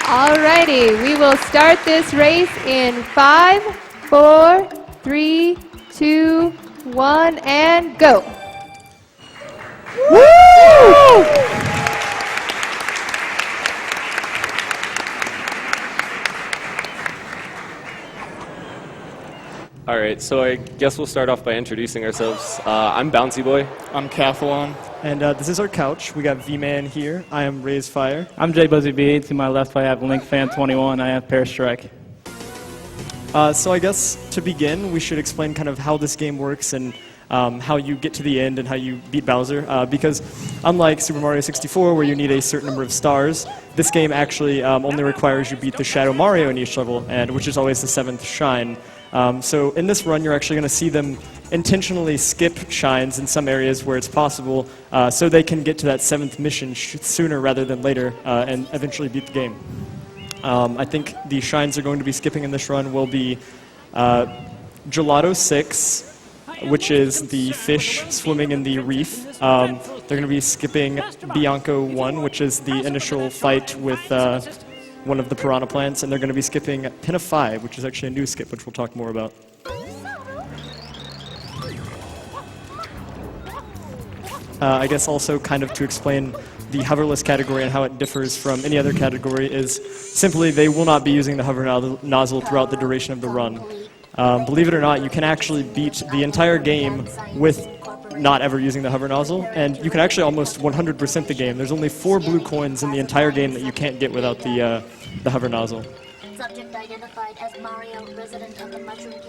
Alrighty, we will start this race in 5, 4, 3, 2, 1, and go. Woo! All right, so I guess we'll start off by introducing ourselves. I'm Bounceyboy. I'm Kaffelon. And this is our couch. We got V-Man here. I am Raise Fire. I'm J Buzzy B. To my left, I have Link Fan 21. I have Pear Strike. So I guess to begin, we should explain kind of how this game works and how you get to the end and how you beat Bowser. Because unlike Super Mario 64, where you need a certain number of stars, this game actually only requires you beat the Shadow Mario in each level, and which is always the 7th shine. So in this run, you're actually going to see them intentionally skip shines in some areas where it's possible, so they can get to that 7th mission sooner rather than later and eventually beat the game. I think the shines are going to be skipping in this run will be Gelato 6, which is the fish swimming in the reef. They're going to be skipping Bianco 1, which is the initial fight with one of the piranha plants, and they're going to be skipping Pinna 5, which is actually a new skip, which we'll talk more about. I guess also kind of to explain the hoverless category and how it differs from any other category is simply they will not be using the hover nozzle throughout the duration of the run. Believe it or not, you can actually beat the entire game with not ever using the hover nozzle, and you can actually almost 100% the game. There's only 4 blue coins in the entire game that you can't get without the hover nozzle.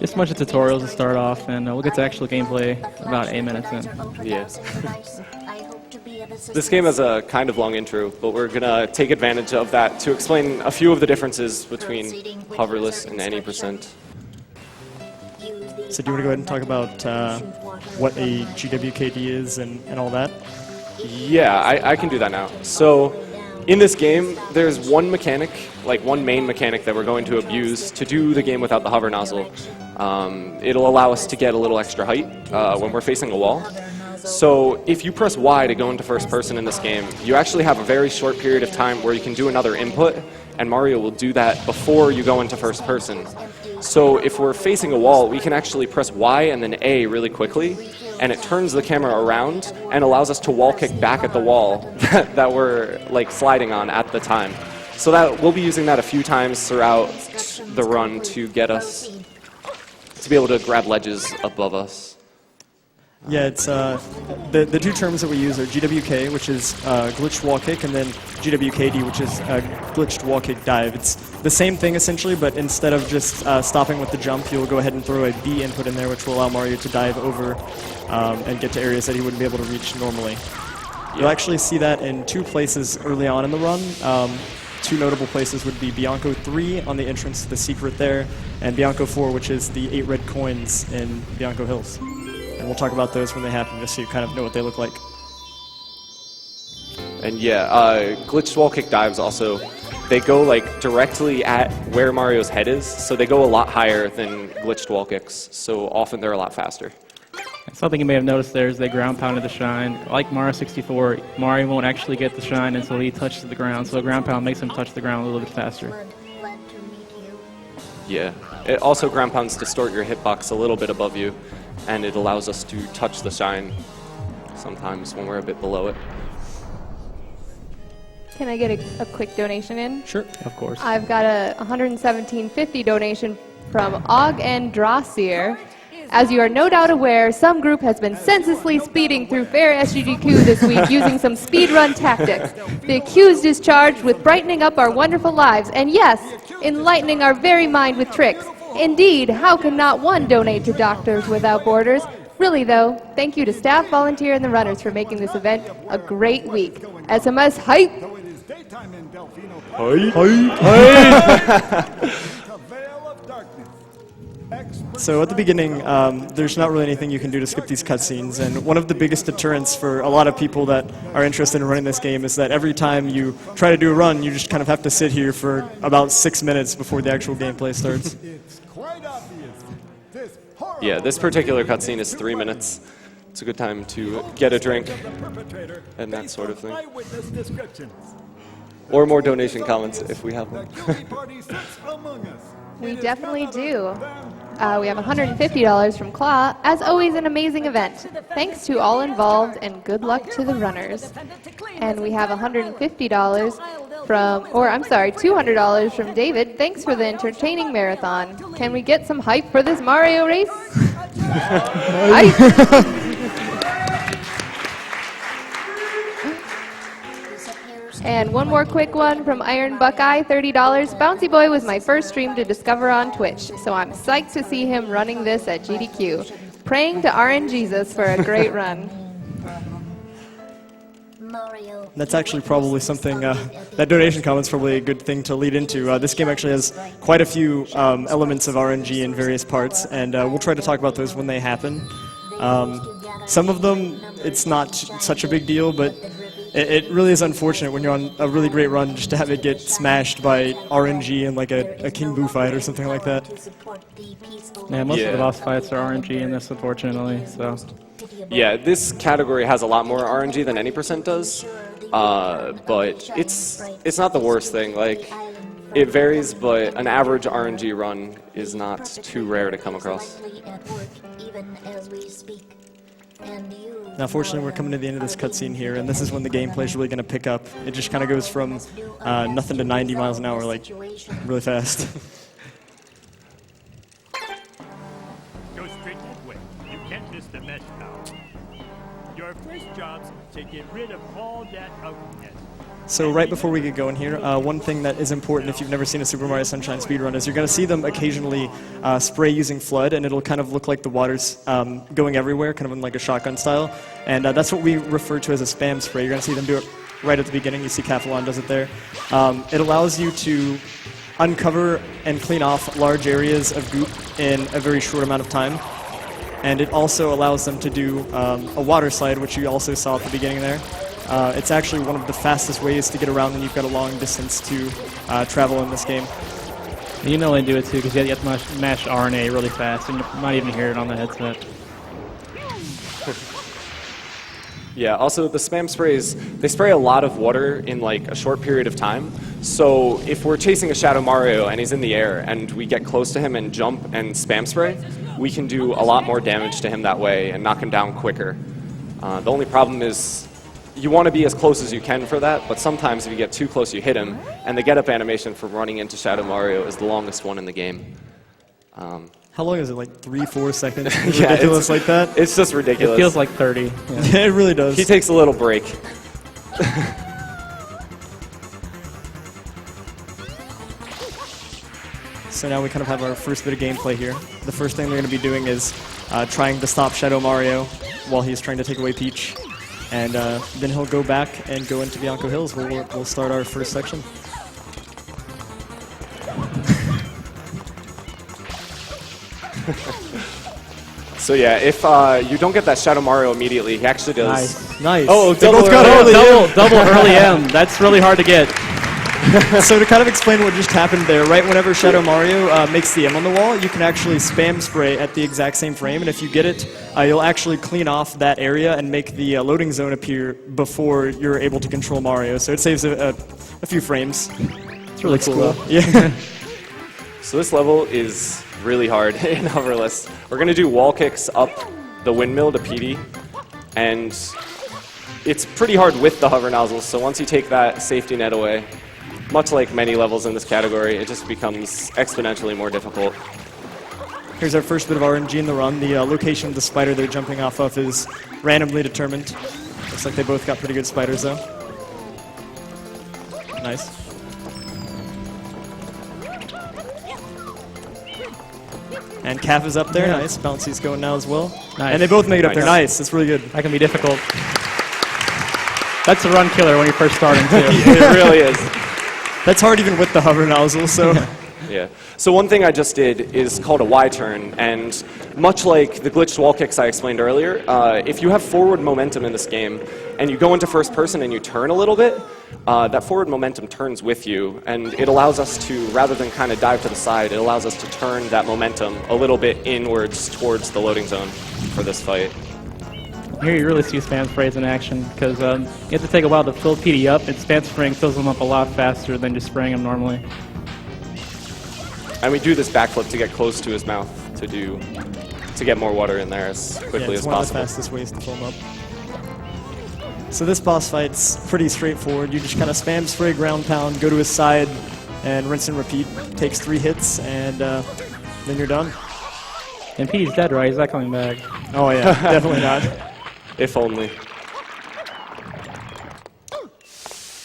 Just a bunch of tutorials to start off, and we'll get to actual gameplay about 8 minutes in. Yeah. This game has a kind of long intro, but we're going to take advantage of that to explain a few of the differences between hoverless and any percent. So do you want to go ahead and talk about what a GWKD is and all that? Yeah, I can do that now. So in this game, there's one mechanic, like one main mechanic that we're going to abuse to do the game without the hover nozzle. It'll allow us to get a little extra height when we're facing a wall. So if you press Y to go into first person in this game, you actually have a very short period of time where you can do another input, and Mario will do that before you go into first person. So if we're facing a wall, we can actually press Y and then A really quickly, and it turns the camera around and allows us to wall kick back at the wall that we're like sliding on at the time. So that we'll be using that a few times throughout the run to get us to be able to grab ledges above us. Yeah, it's the two terms that we use are GWK, which is glitched wall kick, and then GWKD, which is glitched wall kick dive. It's the same thing essentially, but instead of just stopping with the jump, you'll go ahead and throw a B input in there, which will allow Mario to dive over and get to areas that he wouldn't be able to reach normally. You'll actually see that in 2 places early on in the run. 2 notable places would be Bianco 3 on the entrance to the secret there, and Bianco 4, which is the 8 red coins in Bianco Hills. And we'll talk about those when they happen, just so you kind of know what they look like. And yeah, glitched wall kick dives also, they go like directly at where Mario's head is, so they go a lot higher than glitched wall kicks, so often they're a lot faster. Something you may have noticed there is they ground pounded the shine. Like Mario 64, Mario won't actually get the shine until he touches the ground, so a ground pound makes him touch the ground a little bit faster. Yeah. It also ground pounds distort your hitbox a little bit above you, and it allows us to touch the shine sometimes when we're a bit below it. Can I get a quick donation in? Sure. Of course. I've got a $117.50 donation from Og and Drossier. As you are no doubt aware, some group has been senselessly speeding through fair SGDQ this week using some speedrun tactics. The accused is charged with brightening up our wonderful lives, and yes, enlightening our very mind with tricks. Indeed, how can not one donate to Doctors Without Borders? Really though, thank you to staff, volunteer, and the runners for making this event a great week. SMS hype! So at the beginning, there's not really anything you can do to skip these cutscenes, and one of the biggest deterrents for a lot of people that are interested in running this game is that every time you try to do a run, you just kind of have to sit here for about 6 minutes before the actual gameplay starts. Yeah, this particular cutscene is 3 minutes. It's a good time to get a drink and that sort of thing. Or more donation comments if we have them. We definitely do. We have $150 from Claw. As always, an amazing event. Thanks to all involved and good luck to the runners. And we have $150 from, or I'm sorry, $200 from David. Thanks for the entertaining marathon. Can we get some hype for this Mario race? Hype. And one more quick one from Iron Buckeye, $30. Bounceyboy was my first stream to discover on Twitch, so I'm psyched to see him running this at GDQ. Praying to RNGesus for a great run. That's actually probably something, that donation comment's probably a good thing to lead into. This game actually has quite a few elements of RNG in various parts, and we'll try to talk about those when they happen. Some of them, it's not such a big deal, but it really is unfortunate when you're on a really great run just to have it get smashed by RNG in like a King Boo fight or something like that. Yeah, most of the boss fights are RNG in this, unfortunately. So. Yeah, this category has a lot more RNG than any percent does, but it's not the worst thing. Like, it varies, but an average RNG run is not too rare to come across. Now, fortunately, we're coming to the end of this cutscene here, and this is when the gameplay is really going to pick up. It just kind of goes from nothing to 90 miles an hour, like, really fast. Go straight that way. You can't miss the mesh power. Your first job's to get rid of all that ugliness. So right before we get going here, one thing that is important if you've never seen a Super Mario Sunshine speedrun is you're going to see them occasionally spray using FLUDD, and it'll kind of look like the water's going everywhere, kind of in like a shotgun style. And that's what we refer to as a spam spray. You're going to see them do it right at the beginning. You see Kaffelon does it there. It allows you to uncover and clean off large areas of goop in a very short amount of time. And it also allows them to do a water slide, which you also saw at the beginning there. It's actually one of the fastest ways to get around when you've got a long distance to travel in this game. You can only do it too because you have to mash RNA really fast, and you might even hear it on the headset. Yeah, also the spam sprays, they spray a lot of water in like a short period of time. So if we're chasing a Shadow Mario and he's in the air and we get close to him and jump and spam spray, we can do a lot more damage to him that way and knock him down quicker. The only problem is you want to be as close as you can for that, but sometimes if you get too close, you hit him, and the get-up animation for running into Shadow Mario is the longest one in the game. How long is it, like 3-4 seconds? Yeah, ridiculous like that? It's just ridiculous. It feels like 30. Yeah, it really does. He takes a little break. So now we kind of have our first bit of gameplay here. The first thing we're going to be doing is trying to stop Shadow Mario while he's trying to take away Peach. And then he'll go back and go into Bianco Hills where we'll start our first section. So yeah, if you don't get that Shadow Mario immediately, he actually does. Nice. Oh, They both got early. Double early M. That's really hard to get. So to kind of explain what just happened there, right whenever Shadow Mario makes the M on the wall, you can actually spam spray at the exact same frame, and if you get it, you'll actually clean off that area and make the loading zone appear before you're able to control Mario. So it saves a few frames. It's really cool. Though. Yeah. So this level is really hard in Hoverless. We're going to do wall kicks up the windmill to PD, and it's pretty hard with the hover nozzles, so once you take that safety net away, much like many levels in this category, it just becomes exponentially more difficult. Here's our first bit of RNG in the run. The location of the spider they're jumping off of is randomly determined. Looks like they both got pretty good spiders, though. Nice. And Kaf is up there. Yeah. Nice. Bouncy's going now as well. Nice. And they both make it up there. Nice. Nice. That's really good. That can be difficult. That's a run killer when you're first starting, too. It really is. That's hard even with the hover nozzle, so... Yeah. So one thing I just did is called a Y-turn, and much like the glitched wall kicks I explained earlier, if you have forward momentum in this game, and you go into first person and you turn a little bit, that forward momentum turns with you, and it allows us to, rather than kind of dive to the side, it allows us to turn that momentum a little bit inwards towards the loading zone for this fight. Here you really see spam sprays in action because you have to take a while to fill PD up, and spam spraying fills them up a lot faster than just spraying them normally. And we do this backflip to get close to his mouth to get more water in there as quickly it's as one of the possible. fastest ways to fill them up. So this boss fight's pretty straightforward. You just kind of spam spray, ground pound, go to his side, and rinse and repeat. Takes 3 hits, and then you're done. And PD's dead, right? He's not coming back. Oh yeah, definitely not. If only.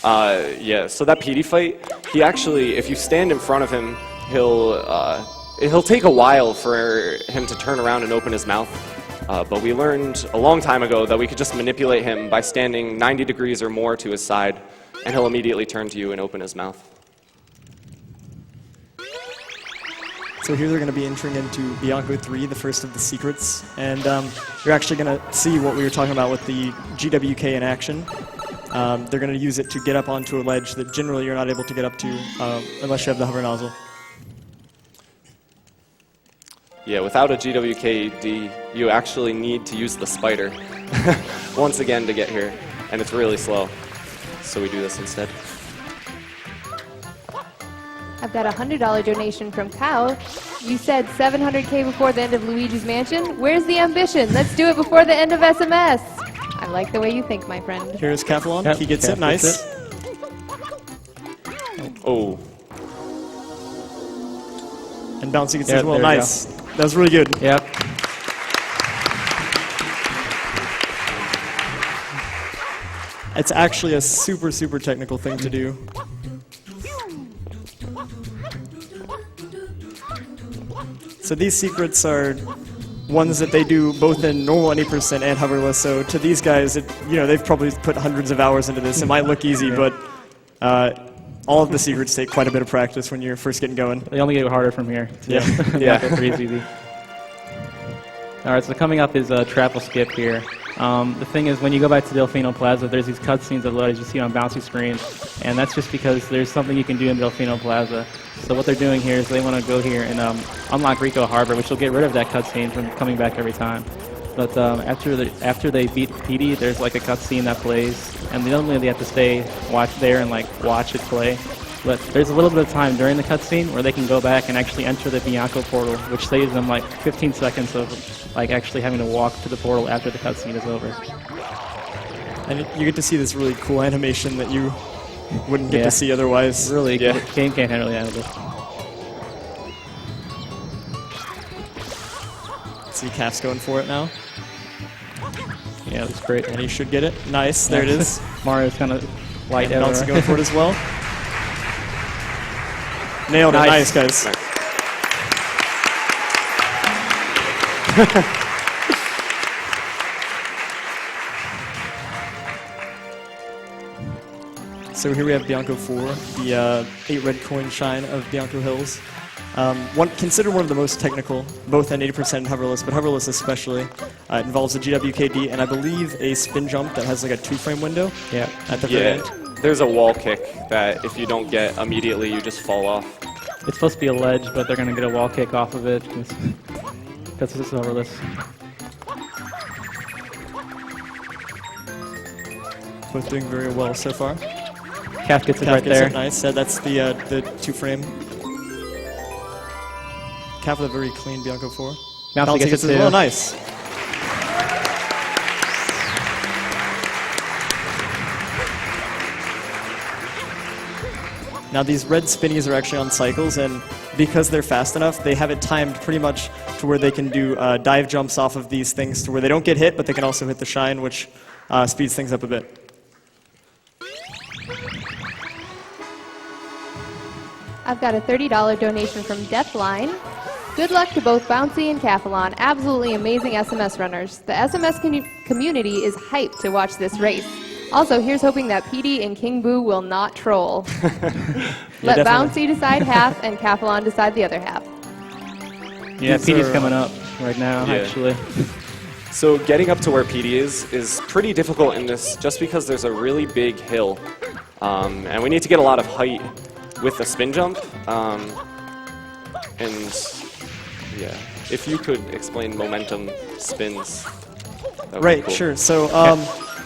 Yeah, so that PD fight, he actually, if you stand in front of him, he'll take a while for him to turn around and open his mouth. But we learned a long time ago that we could just manipulate him by standing 90 degrees or more to his side, and he'll immediately turn to you and open his mouth. So here they're going to be entering into Bianco 3, the first of the secrets, and you're actually going to see what we were talking about with the GWK in action. They're going to use it to get up onto a ledge that generally you're not able to get up to unless you have the hover nozzle. Yeah, without a GWKD, you actually need to use the spider once again to get here, and it's really slow. So we do this instead. I've got a $100 donation from Kyle. You said 700K before the end of Luigi's Mansion. Where's the ambition? Let's do it before the end of SMS. I like the way you think, my friend. Here's Kaffelon. Yep, He gets Kaf it. Nice. gets Oh, And Bouncy gets it Yeah, as well. there we Nice. That was really good. Yep. It's actually a super, super technical thing to do. So these secrets are ones that they do both in normal 80% and hoverless. So to these guys, they've probably put hundreds of hours into this. It might look easy, but all of the secrets take quite a bit of practice when you're first getting going. They only get harder from here. Yeah. Yeah, 3 is easy. All right, so coming up is Trapple Skip here. The thing is, when you go back to Delfino Plaza, there's these cutscenes that load as you see on bouncy screen, and that's just because there's something you can do in Delfino Plaza. So what they're doing here is they want to go here and unlock Rico Harbor, which will get rid of that cutscene from coming back every time. But after they beat PD, there's like a cutscene that plays, and normally they have to watch there and watch it play. But there's a little bit of time during the cutscene where they can go back and actually enter the Bianco portal, which saves them 15 seconds of actually having to walk to the portal after the cutscene is over. And you get to see this really cool animation that you wouldn't get to see otherwise. Really, Yeah. the game can't handle it. See Kaf's going for it now. Yeah, that's great. And he should get it. Nice. There it is. Mario's kind of light And Bouncy everywhere. going for it as well. Nailed it. Nice, guys. Nice. So here we have Bianco 4, the 8 red coin shine of Bianco Hills. Considered one of the most technical, both in 80% and hoverless, but hoverless especially. It involves a GWKD and I believe a spin jump that has a 2-frame window Yeah. at the very yeah. end. There's a wall kick that if you don't get immediately, you just fall off. It's supposed to be a ledge, but they're going to get a wall kick off of it. That's just hoverless. Both doing very well so far. Kaf gets it Kaf right gets there. it nice. That's the 2-frame. Kaf with a very clean Bianco 4. Bouncy gets it as too. well. Nice. Now these red spinnies are actually on cycles, and because they're fast enough, they have it timed pretty much to where they can do dive jumps off of these things to where they don't get hit, but they can also hit the shine, which speeds things up a bit. I've got a $30 donation from Deathline. Good luck to both Bouncy and Kaffelon. Absolutely amazing SMS runners. The SMS community is hyped to watch this race. Also, here's hoping that PD and King Boo will not troll. Let definitely. Bouncy decide half and Kaffelon decide the other half. Yeah, These PD's are, coming up right now, Yeah. actually. So getting up to where PD is pretty difficult in this just because there's a really big hill. And we need to get a lot of height with the spin jump. And yeah, if you could explain momentum spins. That would be Right, cool. sure. So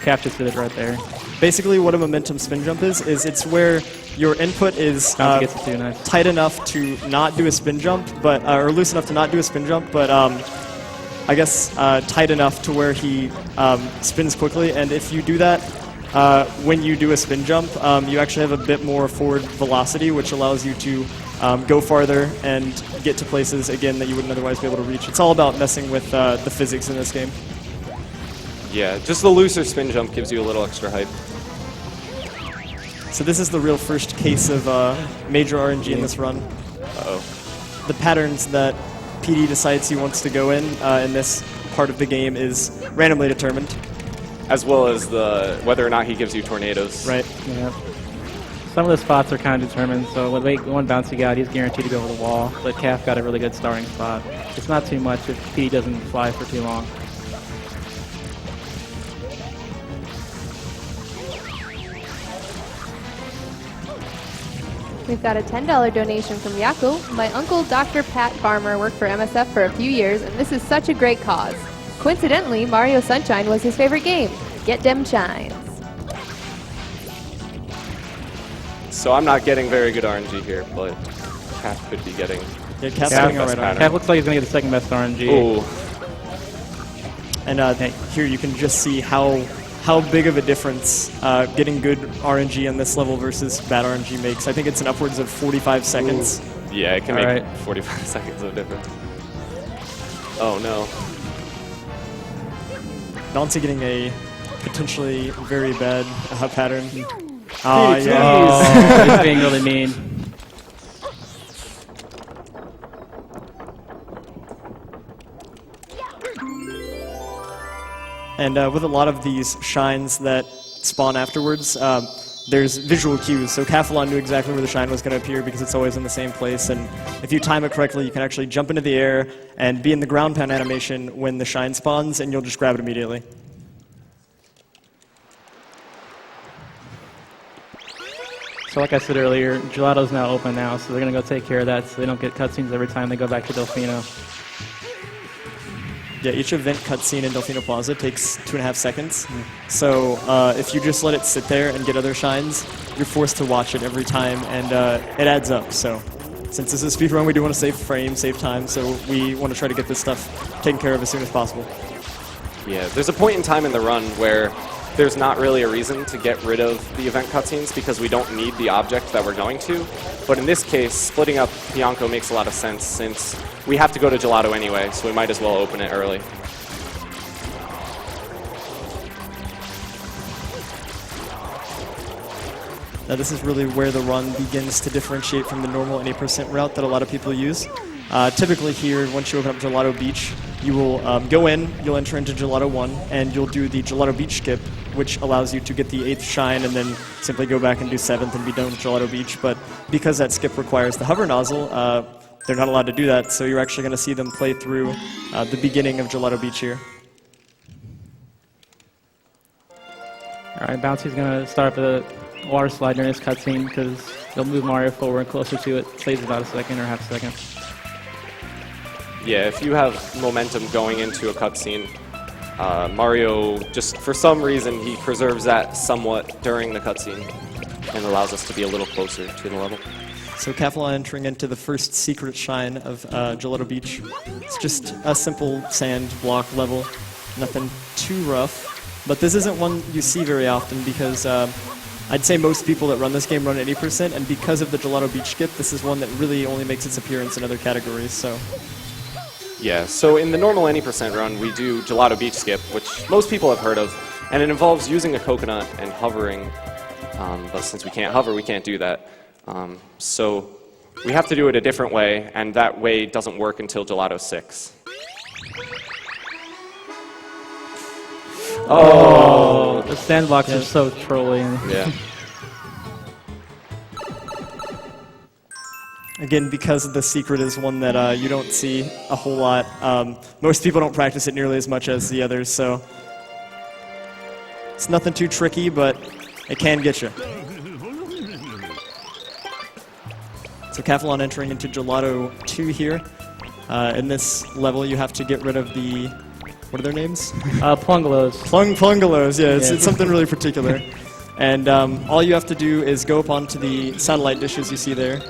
Cap just did it right there. basically what a momentum spin jump is it's where your input is Bouncy gets it too, nice. tight enough to not do a spin jump, but or loose enough to not do a spin jump, but I guess tight enough to where he spins quickly. And if you do that, when you do a spin jump, you actually have a bit more forward velocity, which allows you to go farther and get to places, again, that you wouldn't otherwise be able to reach. It's all about messing with the physics in this game. Yeah, just the looser spin jump gives you a little extra hype. So this is the real first case of major RNG in this run. Uh-oh. The patterns that PD decides he wants to go in this part of the game is randomly determined. As well as the whether or not he gives you tornadoes. Right. Yeah. Some of the spots are kind of determined, so when one bouncy guy, he's guaranteed to go over the wall, but Calf got a really good starting spot. It's not too much if PD doesn't fly for too long. We've got a $10 donation from Yaku. My uncle, Dr. Pat Farmer, worked for MSF for a few years, and this is such a great cause. Coincidentally, Mario Sunshine was his favorite game. Get dem shines. So I'm not getting very good RNG here, but Cap could be getting. Yeah, Cap's Yeah, doing all right on it. Calf looks like he's going to get the second best RNG. Ooh. And here you can just see how big of a difference getting good RNG on this level versus bad RNG makes. I think it's an upwards of 45 seconds. Ooh. Yeah, it can make Alright. 45 seconds of difference. Oh no. Bouncy getting a potentially very bad pattern. Oh, Oh, he's being really mean. And with a lot of these shines that spawn afterwards, there's visual cues. So Kaffelon knew exactly where the shine was going to appear because it's always in the same place. And if you time it correctly, you can actually jump into the air and be in the ground pound animation when the shine spawns, and you'll just grab it immediately. So like I said earlier, Gelato's now open now, so they're going to go take care of that so they don't get cutscenes every time they go back to Delfino. Yeah, each event cutscene in Delfino Plaza takes 2.5 seconds. So if you just let it sit there and get other shines, you're forced to watch it every time, and it adds up. So since this is speedrun, we do want to save frames, save time, so we want to try to get this stuff taken care of as soon as possible. Yeah, there's a point in time in the run where there's not really a reason to get rid of the event cutscenes because we don't need the object that we're going to. But in this case, splitting up Bianco makes a lot of sense since we have to go to Gelato anyway, so we might as well open it early. Now this is really where the run begins to differentiate from the normal any percent route that a lot of people use. Typically here, once you open up Gelato Beach, you will go in, you'll enter into Gelato 1, and you'll do the Gelato Beach skip, which allows you to get the 8th shine and then simply go back and do 7th and be done with Gelato Beach. But because that skip requires the hover nozzle, they're not allowed to do that, so you're actually going to see them play through the beginning of Gelato Beach here. Alright, Bouncy's going to start up the water slide during this cutscene because they'll move Mario forward closer to it. Saves about a second or half a second. Yeah, if you have momentum going into a cutscene, Mario, just for some reason, he preserves that somewhat during the cutscene and allows us to be a little closer to the level. So Kaffelon entering into the first secret shine of Gelato Beach. It's just a simple sand block level, nothing too rough. But this isn't one you see very often because I'd say most people that run this game run at 80%, and because of the Gelato Beach skip, this is one that really only makes its appearance in other categories. So. Yeah, so in the normal any percent run, we do Gelato Beach skip, which most people have heard of, and it involves using a coconut and hovering, but since we can't hover, we can't do that. So we have to do it a different way, and that way doesn't work until Gelato 6. Oh, the sandbox are so trolling. Yeah. Again, because the secret is one that you don't see a whole lot, most people don't practice it nearly as much as the others, so it's nothing too tricky, but it can get you. So Kaffelon entering into Gelato 2 here. In this level, you have to get rid of the what are their names? Plungalos. Plungalos, yeah, it's Yeah. something really particular. And all you have to do is go up onto the satellite dishes you see there,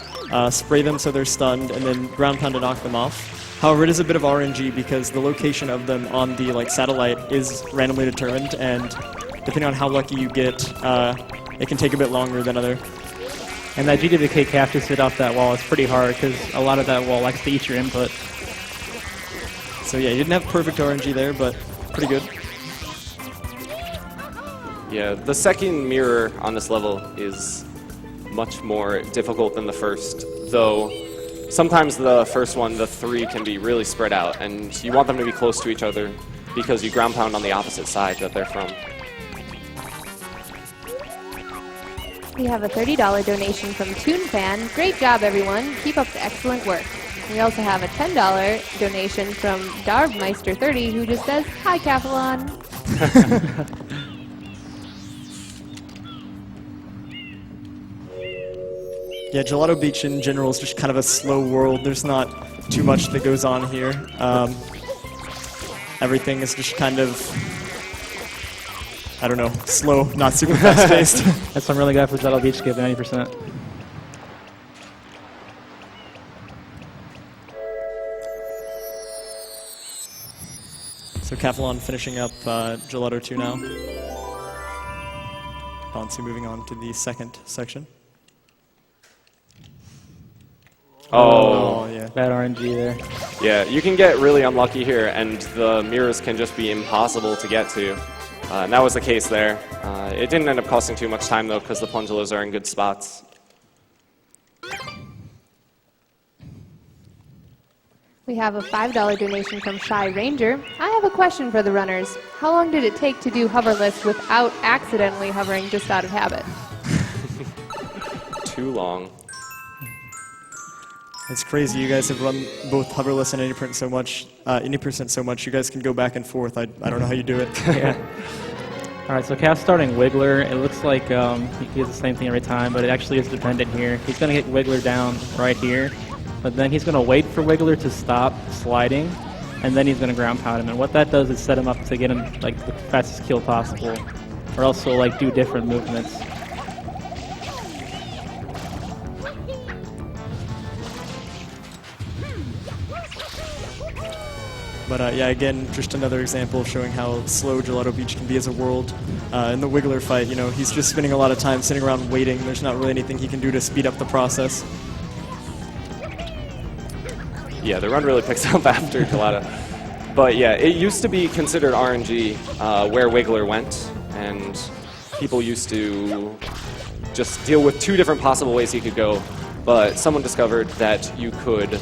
spray them so they're stunned, and then ground pound to knock them off. However, it is a bit of RNG because the location of them on the satellite is randomly determined, and depending on how lucky you get, it can take a bit longer than other. And that GWK calf just hit off that wall. It's pretty hard because a lot of that wall likes to eat your input. So yeah, you didn't have perfect RNG there, but pretty good. Yeah, the second mirror on this level is much more difficult than the first, though sometimes the first one, the 3, can be really spread out, and you want them to be close to each other because you ground pound on the opposite side that they're from. We have a $30 donation from ToonFan. Great job, everyone. Keep up the excellent work. We also have a $10 donation from Darvmeister30, who just says, "Hi, Kaffelon." Yeah, Gelato Beach in general is just kind of a slow world. There's not too much that goes on here. Everything is just kind of, I don't know, slow, not super fast-paced. That's some really good for Gelato Beach, give 90%. So Kaffelon finishing up Gelato 2 now. Bouncy moving on to the second section. Oh, yeah. Bad RNG there. yeah, you can get really unlucky here, and the mirrors can just be impossible to get to. And that was the case there. It didn't end up costing too much time, though, because the Plungalos are in good spots. We have a $5 donation from Shy Ranger. I have a question for the runners. How long did it take to do Hoverless without accidentally hovering just out of habit? Too long. It's crazy. You guys have run both Hoverless and 80% so much. 80% so much. You guys can go back and forth. I don't know how you do it. Yeah. All right, so Calf's starting Wiggler. It looks like he does the same thing every time, but it actually is dependent here. He's going to hit Wiggler down right here, but then he's going to wait for Wiggler to stop sliding, and then he's going to ground pound him. And what that does is set him up to get him like the fastest kill possible, or also like do different movements. But yeah, again, just another example of showing how slow Gelato Beach can be as a world. In the Wiggler fight, you know, he's just spending a lot of time sitting around waiting. There's not really anything he can do to speed up the process. Yeah, the run really picks up after Gelato. But yeah, it used to be considered RNG where Wiggler went, and people used to just deal with 2 different possible ways he could go. But someone discovered that you could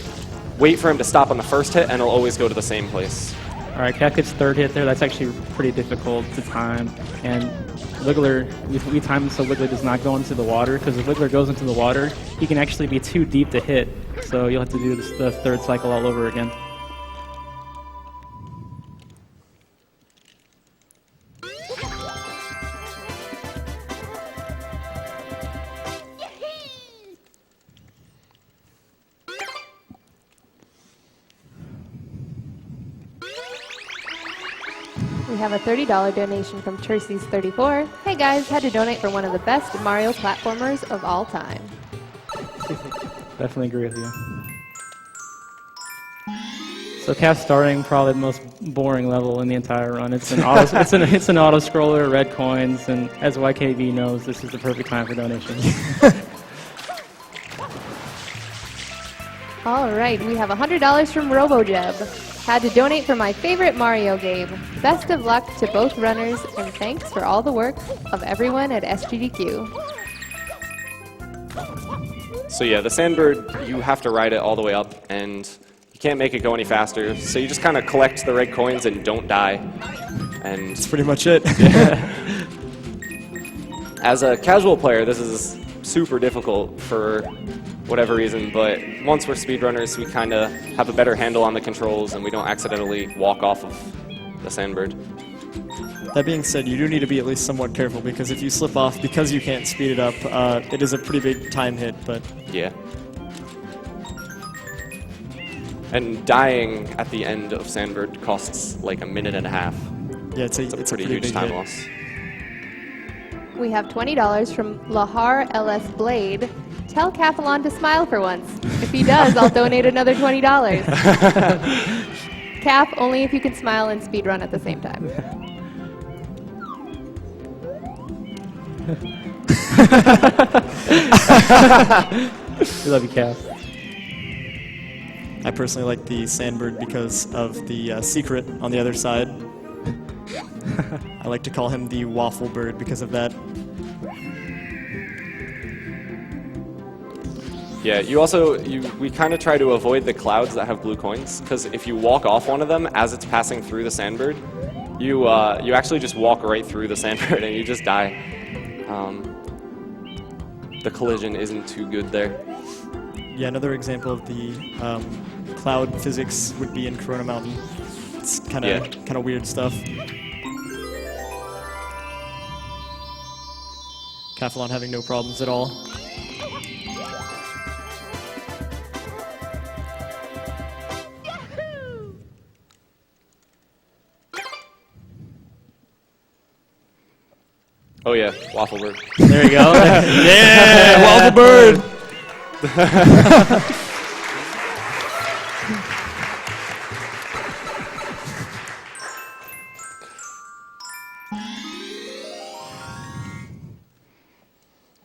wait for him to stop on the first hit, and he'll always go to the same place. All right, Cat gets 3rd hit there. That's actually pretty difficult to time. And Wiggler, we time it so Wiggler does not go into the water, because if Wiggler goes into the water, he can actually be too deep to hit. So you'll have to do the 3rd cycle all over again. We have a $30 donation from Terces34. Hey guys, had to donate for one of the best Mario platformers of all time. Definitely agree with you. So Calf's starting probably the most boring level in the entire run. It's an auto, it's an auto scroller, red coins, and as YKB knows, this is the perfect time for donations. All right, we have $100 from RoboJeb. Had to donate for my favorite Mario game. Best of luck to both runners, and thanks for all the work of everyone at SGDQ. So yeah, the Sandbird, you have to ride it all the way up, and you can't make it go any faster. So you just kind of collect the red coins and don't die. And That's pretty much it. as a casual player, this is super difficult for whatever reason, but once we're speedrunners, we kind of have a better handle on the controls, and we don't accidentally walk off of the Sandbird. That being said, you do need to be at least somewhat careful, because if you slip off because you can't speed it up, it is a pretty big time hit. But Yeah. And dying at the end of Sandbird costs like a minute and a half. Yeah, it's a Pretty huge big time hit. loss. We have $20 from Lahar LS Blade. Tell Kaffelon to smile for once. If he does, I'll donate another $20. Kaf, only if you can smile and speedrun at the same time. We love you, Cass. I personally like the Sandbird because of the secret on the other side. I like to call him the Waffle Bird because of that. Yeah, we kind of try to avoid the clouds that have blue coins, because if you walk off one of them as it's passing through the Sandbird, you actually just walk right through the Sandbird and you just die. The collision isn't too good there. Yeah, another example of the cloud physics would be in Corona Mountain. It's kind of weird stuff. Kaffelon having no problems at all. Oh yeah, Waffle Bird. There you go. Yeah, Waffle Bird!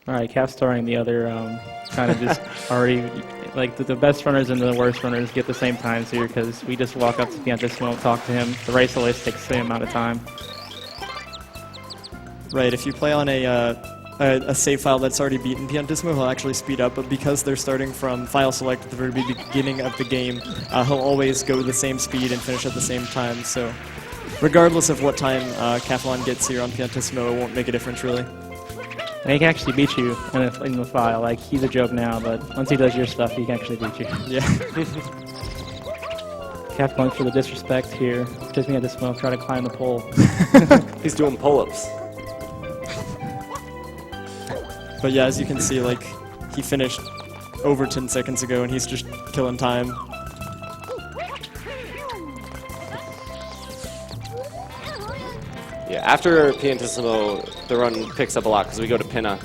All right, Cass starring the other kind of just already, like the best runners and the worst runners get the same times here because we just walk up to Pianta, won't talk to him. The race always takes the same amount of time. Right, if you play on a save file that's already beaten Piantismo, he'll actually speed up, but because they're starting from file select at the very beginning of the game, he'll always go the same speed and finish at the same time, so regardless of what time Kaffelon gets here on Piantismo, it won't make a difference really. And he can actually beat you in the file. Like, he's a joke now, but once he does your stuff, he can actually beat you. Yeah. Cap going for the disrespect here. Just me at this moment, trying to climb the pole. He's doing pull-ups. But yeah, as you can see, like, he finished over 10 seconds ago, and he's just killing time. Yeah, after Piantissimo, the run picks up a lot because we go to Pinna,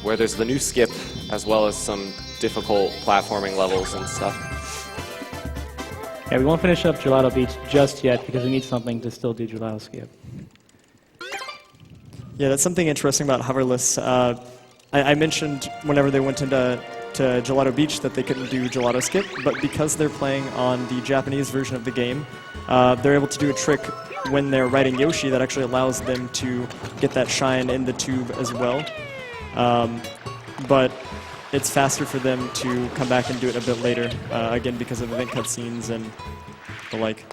where there's the new skip, as well as some difficult platforming levels and stuff. Yeah, we won't finish up Gelato Beach just yet because we need something to still do Gelato Skip. Yeah, that's something interesting about Hoverless. I mentioned whenever they went into Gelato Beach that they couldn't do Gelato Skip, but because they're playing on the Japanese version of the game, they're able to do a trick when they're riding Yoshi that actually allows them to get that shine in the tube as well. But it's faster for them to come back and do it a bit later, again because of event cutscenes and the like.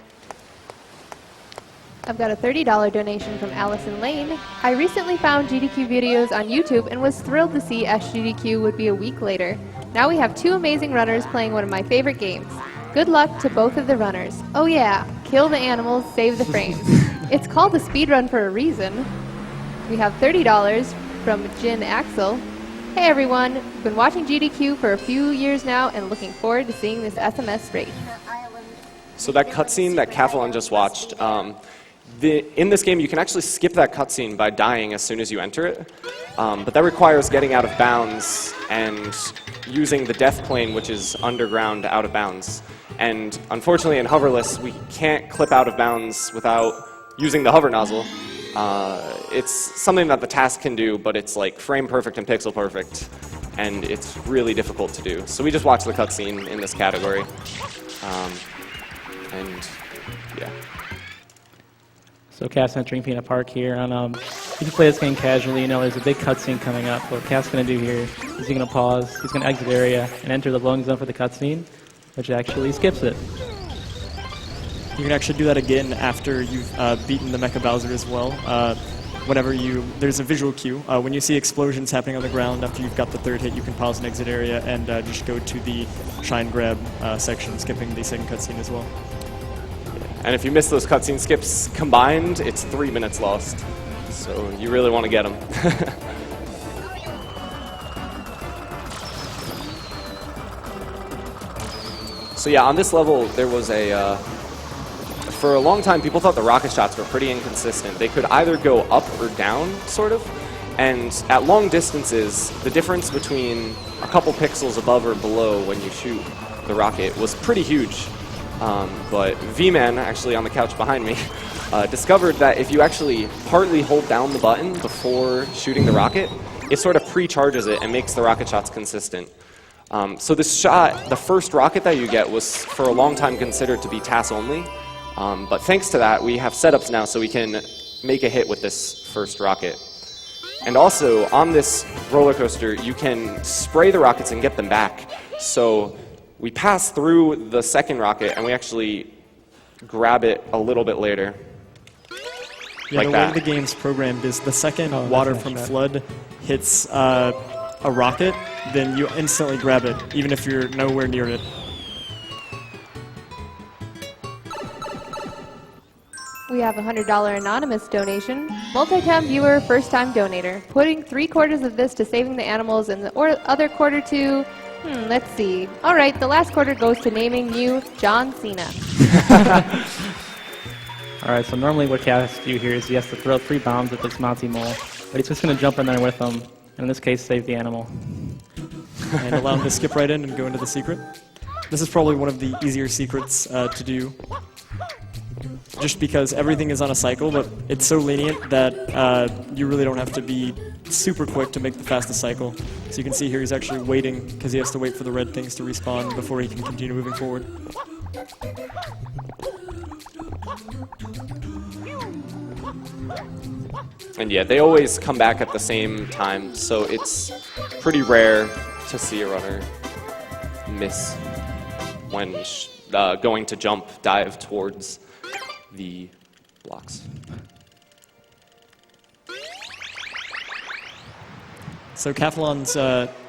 I've got a $30 donation from Allison Lane. I recently found GDQ videos on YouTube and was thrilled to see SGDQ would be a week later. Now we have two amazing runners playing one of my favorite games. Good luck to both of the runners. Oh yeah, kill the animals, save the frames. It's called a speedrun for a reason. We have $30 from Jin Axel. Hey everyone, been watching GDQ for a few years now and looking forward to seeing this SMS race. So that cutscene that Kaffelon just watched, in this game you can actually skip that cutscene by dying as soon as you enter it, but that requires getting out of bounds and using the death plane, which is underground out of bounds. And unfortunately in Hoverless we can't clip out of bounds without using the hover nozzle. It's something that the task can do, but it's like frame perfect and pixel perfect, and it's really difficult to do. So we just watch the cutscene in this category, and yeah. So Cass entering Pinna Park here, and you can play this game casually. You know, there's a big cutscene coming up. What Cass is going to do here is he's going to pause, he's going to exit area, and enter the loading zone for the cutscene, which actually skips it. You can actually do that again after you've beaten the Mecha Bowser as well. There's a visual cue. When you see explosions happening on the ground after you've got the third hit, you can pause and exit area and just go to the shine grab section, skipping the second cutscene as well. And if you miss those cutscene skips combined, it's 3 minutes lost. So you really want to get them. So yeah, on this level, there was a... for a long time, people thought the rocket shots were pretty inconsistent. They could either go up or down, sort of. And at long distances, the difference between a couple pixels above or below when you shoot the rocket was pretty huge. But V-Man, actually on the couch behind me, discovered that if you actually partly hold down the button before shooting the rocket, it sort of pre-charges it and makes the rocket shots consistent. So this shot, the first rocket that you get, was for a long time considered to be TAS only. But thanks to that, we have setups now so we can make a hit with this first rocket. And also, on this roller coaster, you can spray the rockets and get them back. So we pass through the second rocket, and we actually grab it a little bit later. Yeah, like the that. way the game's programmed is the second water from flood hits a rocket, then you instantly grab it, even if you're nowhere near it. We have a $100 anonymous donation. Multi-time viewer, first-time donator. Putting 3/4 of this to saving the animals and the other quarter to... let's see. All right, the last quarter goes to naming you John Cena. All right, so normally what Cat has to do here is he has to throw 3 bombs at this Monty mole, but he's just going to jump in there with them, and in this case, save the animal. And allow him to skip right in and go into the secret. This is probably one of the easier secrets to do, just because everything is on a cycle, but it's so lenient that you really don't have to be super quick to make the fastest cycle. So you can see here he's actually waiting because he has to wait for the red things to respawn before he can continue moving forward. And yeah, they always come back at the same time, so it's pretty rare to see a runner miss when going to dive towards the blocks. So Kaffelon's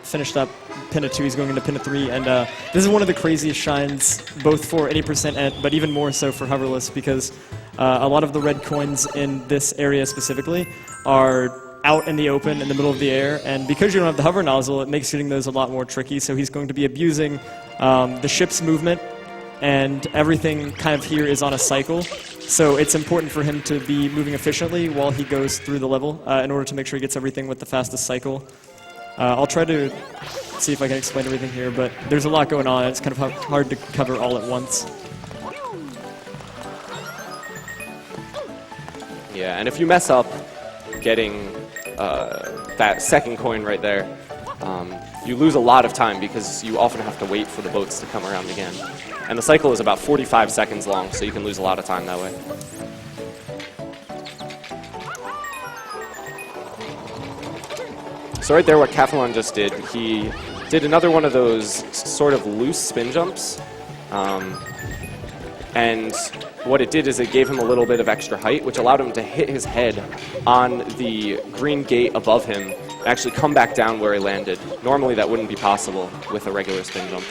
finished up Pinna 2, he's going into Pinna 3, and this is one of the craziest shines, both for 80% but even more so for Hoverless, because a lot of the red coins in this area specifically are out in the open in the middle of the air, and because you don't have the hover nozzle, it makes getting those a lot more tricky, so he's going to be abusing the ship's movement, and everything kind of here is on a cycle, so it's important for him to be moving efficiently while he goes through the level in order to make sure he gets everything with the fastest cycle. I'll try to see if I can explain everything here, but there's a lot going on. It's kind of hard to cover all at once. Yeah, and if you mess up getting that second coin right there, you lose a lot of time because you often have to wait for the boats to come around again. And the cycle is about 45 seconds long, so you can lose a lot of time that way. So right there, what Kaffelon just did, he did another one of those sort of loose spin jumps. And what it did is it gave him a little bit of extra height, which allowed him to hit his head on the green gate above him and actually come back down where he landed. Normally that wouldn't be possible with a regular spin jump.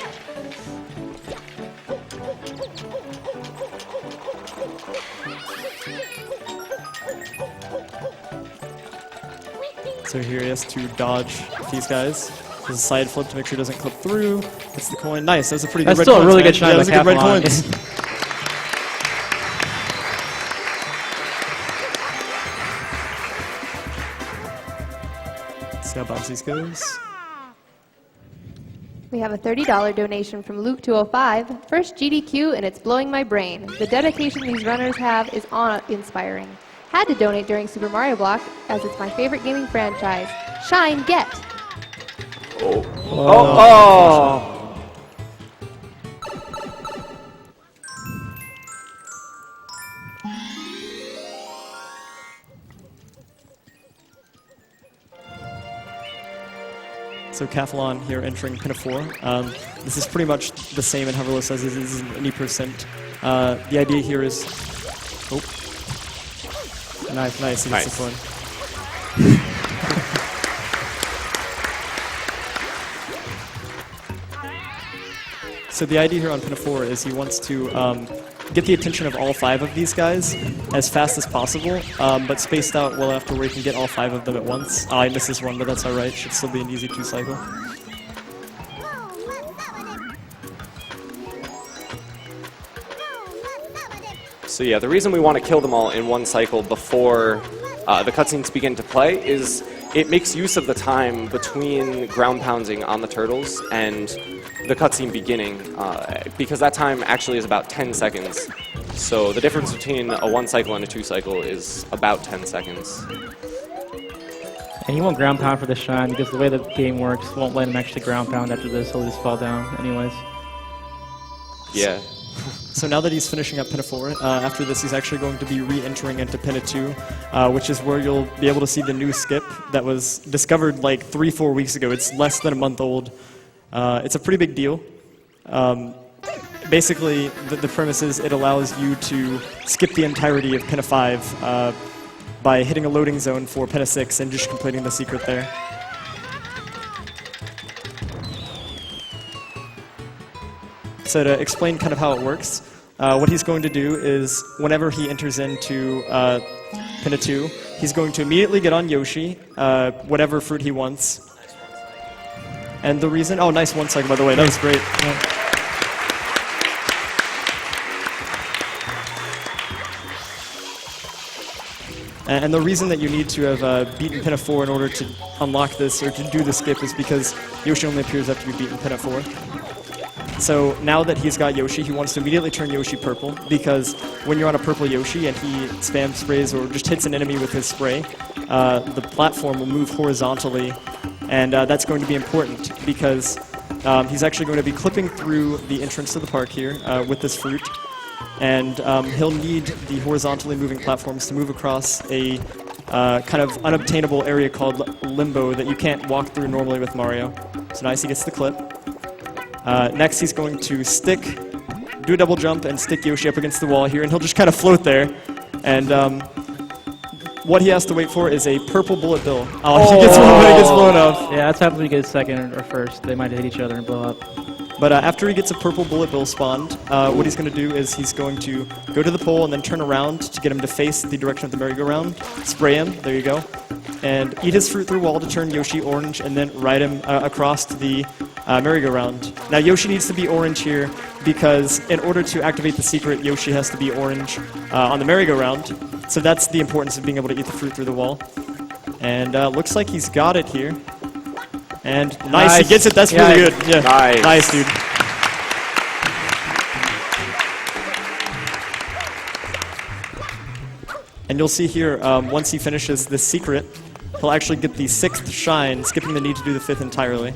So here he has to dodge these guys. There's a side flip to make sure he doesn't clip through. Gets the coin. Nice. That was a pretty good That's red still a coins, really man. good shot Yeah, by those are good red Kaffelon. coins. See how Bouncey's goes. We have a $30 donation from Luke205. First GDQ, and it's blowing my brain. The dedication these runners have is awe-inspiring. Had to donate during Super Mario Block, as it's my favorite gaming franchise. Shine, get! Oh! So Kaffelon here entering Pinna 4. This is pretty much the same in Hoverless as it is in any percent. The idea here is... Oh. Nice, nice. He gets the coin. So the idea here on Pinna 4 is he wants to get the attention of all 5 of these guys as fast as possible, but spaced out well enough to where he can get all 5 of them at once. I missed this one, but that's alright. Should still be an easy 2 cycle. So yeah, the reason we want to kill them all in one cycle before the cutscenes begin to play is it makes use of the time between ground pounding on the turtles and the cutscene beginning, because that time actually is about 10 seconds. So the difference between a 1 cycle and a 2 cycle is about 10 seconds. And you won't ground pound for the shine because the way the game works won't let him actually ground pound after this. He'll just fall down anyways. Yeah. So now that he's finishing up Pinna 4, after this he's actually going to be re-entering into Pinna 2, which is where you'll be able to see the new skip that was discovered like 3-4 weeks ago. It's less than a month old. It's a pretty big deal. Basically, the premise is it allows you to skip the entirety of Pinna 5 by hitting a loading zone for Pinna 6 and just completing the secret there. So to explain kind of how it works, what he's going to do is whenever he enters into Pinna 2, he's going to immediately get on Yoshi, whatever fruit he wants. And the reason, oh, nice 1 cycle by the way, that was great. Yeah. And the reason that you need to have beaten Pinna 4 in order to unlock this, or to do the skip, is because Yoshi only appears after you've beaten Pinna 4. So now that he's got Yoshi, he wants to immediately turn Yoshi purple, because when you're on a purple Yoshi and he spam sprays or just hits an enemy with his spray, the platform will move horizontally, and that's going to be important because he's actually going to be clipping through the entrance to the park here with this fruit. And he'll need the horizontally moving platforms to move across a kind of unobtainable area called Limbo that you can't walk through normally with Mario. So nice, he gets the clip. Next he's going to do a double jump and stick Yoshi up against the wall here, and he'll just kind of float there. And what he has to wait for is a purple bullet bill. Oh, he gets one when he gets blown up. Yeah, that's happens when you get second or first. They might hit each other and blow up. But after he gets a purple bullet bill spawned, what he's going to do is he's going to go to the pole and then turn around to get him to face the direction of the merry-go-round, spray him, there you go, and eat his fruit through wall to turn Yoshi orange, and then ride him across to the merry-go-round. Now Yoshi needs to be orange here because in order to activate the secret, Yoshi has to be orange on the merry-go-round. So that's the importance of being able to eat the fruit through the wall. And looks like he's got it here. And nice, he gets it, that's really good. Yeah. Nice, dude. And you'll see here, once he finishes this secret, he'll actually get the 6th shine, skipping the need to do the 5th entirely.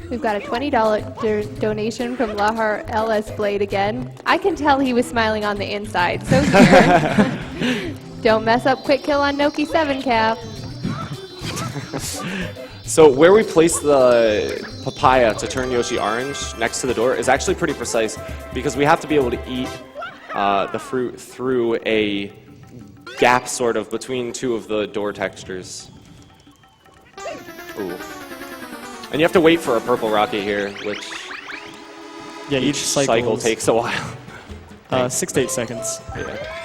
We've got a $20 donation from Lahar LS Blade again. I can tell he was smiling on the inside, so here. Don't mess up quick kill on Noki 7, Cap. So where we place the papaya to turn Yoshi orange next to the door is actually pretty precise because we have to be able to eat the fruit through a gap sort of between 2 of the door textures. Ooh. And you have to wait for a purple rocket here, which each cycle takes a while. 6 to 8 seconds. Yeah.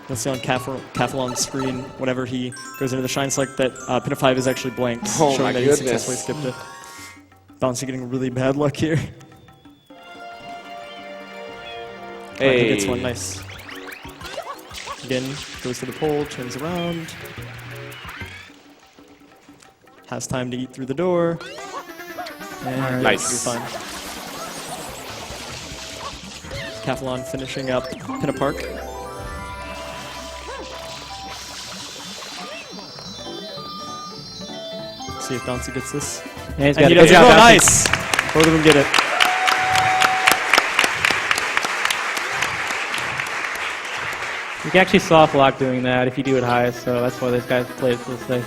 You'll see on Kaffelon's screen, whenever he goes into the shine select, that Pinna 5 is actually blanked, showing that he successfully skipped it. Bouncey getting really bad luck here. Hey. He gets one, nice. Again, goes to the pole, turns around. Has time to eat through the door. And nice. You're fine. Kaffelon finishing up Pinna Park. See if Bouncey gets this. Yeah, he's and got he it. does it. Oh, nice! Both of them get it. You can actually soft lock doing that if you do it highest, so that's why those guys play it so safe.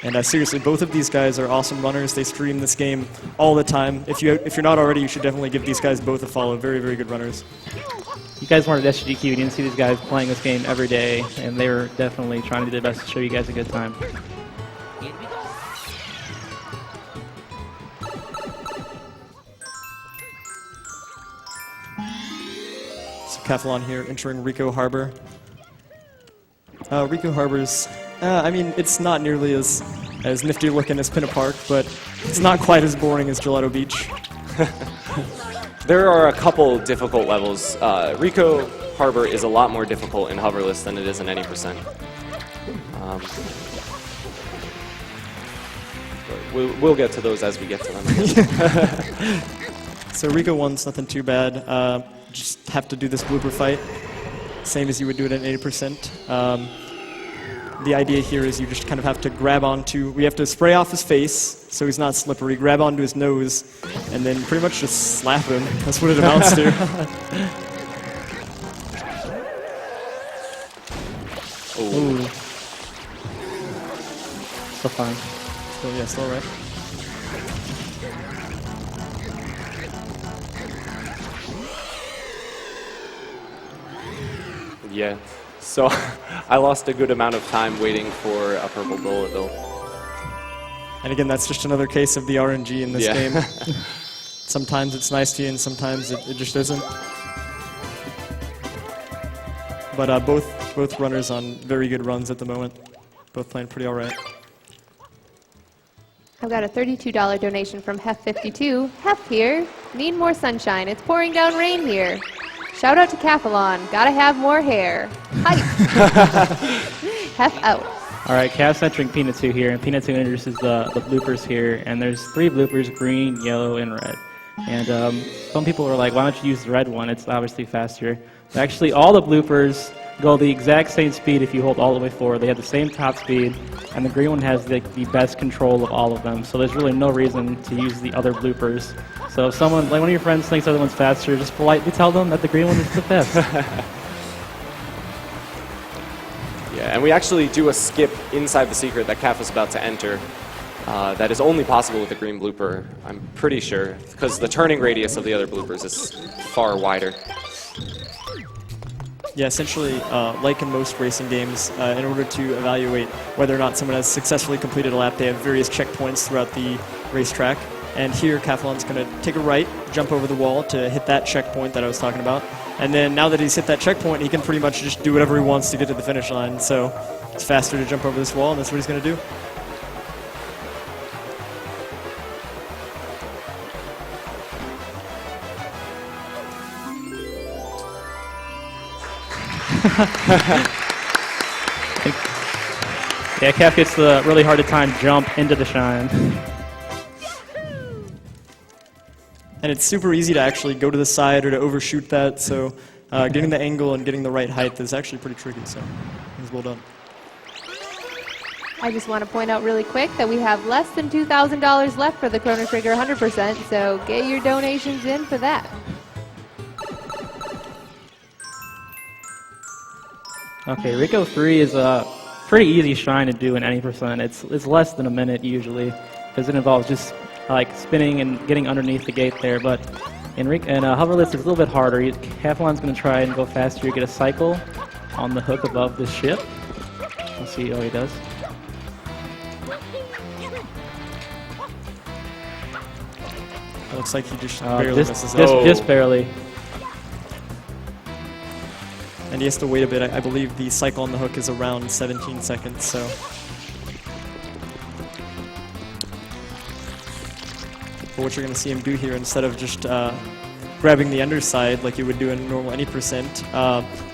And seriously, both of these guys are awesome runners. They stream this game all the time. If you're not already, you should definitely give these guys both a follow. Very, very good runners. You guys weren't at SGDQ. You didn't see these guys playing this game every day, and they were definitely trying to do their best to show you guys a good time. So Kaffelon here entering Rico Harbor. Rico Harbor's I mean, it's not nearly as nifty looking as Pinna Park, but it's not quite as boring as Gelato Beach. There are a couple difficult levels. Rico Harbor is a lot more difficult in Hoverless than it is in any percent. But we'll get to those as we get to them. So Rico 1's nothing too bad. Just have to do this blooper fight, same as you would do it at 80%. The idea here is you just kind of have to grab onto, we have to spray off his face so he's not slippery, grab onto his nose, and then pretty much just slap him. That's what it amounts to. Ooh. So fine. So yeah, still right. Yeah. So I lost a good amount of time waiting for a purple bullet though. And again, that's just another case of the RNG in this Yeah. game. Sometimes it's nice to you and sometimes it just isn't. But both runners on very good runs at the moment. Both playing pretty all right. I've got a $32 donation from Hef52. Hef here. Need more sunshine. It's pouring down rain here. Shout out to Kaffelon. Gotta have more hair. Hype. Hef out. All right, Cav's entering Pinna 2 here, and Pinna 2 introduces the bloopers here, and there's 3 bloopers, green, yellow, and red. And some people are like, why don't you use the red one? It's obviously faster. But actually, all the bloopers go the exact same speed if you hold all the way forward. They have the same top speed, and the green one has the best control of all of them. So there's really no reason to use the other bloopers. So if someone, like one of your friends thinks the other one's faster, just politely tell them that the green one is the best. Yeah, and we actually do a skip inside the secret that Kaf was about to enter. That is only possible with the green blooper, I'm pretty sure, because the turning radius of the other bloopers is far wider. Yeah, essentially, like in most racing games, in order to evaluate whether or not someone has successfully completed a lap, they have various checkpoints throughout the racetrack. And here, Kaffelon's going to take a right, jump over the wall to hit that checkpoint that I was talking about. And then now that he's hit that checkpoint, he can pretty much just do whatever he wants to get to the finish line. So it's faster to jump over this wall, and that's what he's going to do. Yeah, Cav gets the really hard to time jump into the shine. And it's super easy to actually go to the side or to overshoot that, so getting the angle and getting the right height is actually pretty tricky, so it was well done. I just want to point out really quick that we have less than $2,000 left for the Chrono Trigger 100%, so get your donations in for that. Okay, Rico 3 is a pretty easy shine to do in any percent. It's less than a minute usually, because it involves just like spinning and getting underneath the gate there. But in Hoverless, it's a little bit harder. Kaffelon's going to try and go faster. You get a cycle on the hook above the ship. Let's see how he does. It looks like he just barely misses it. Just barely. And he has to wait a bit. I believe the cycle on the hook is around 17 seconds, so. But what you're going to see him do here, instead of just grabbing the underside like you would do in normal any percent,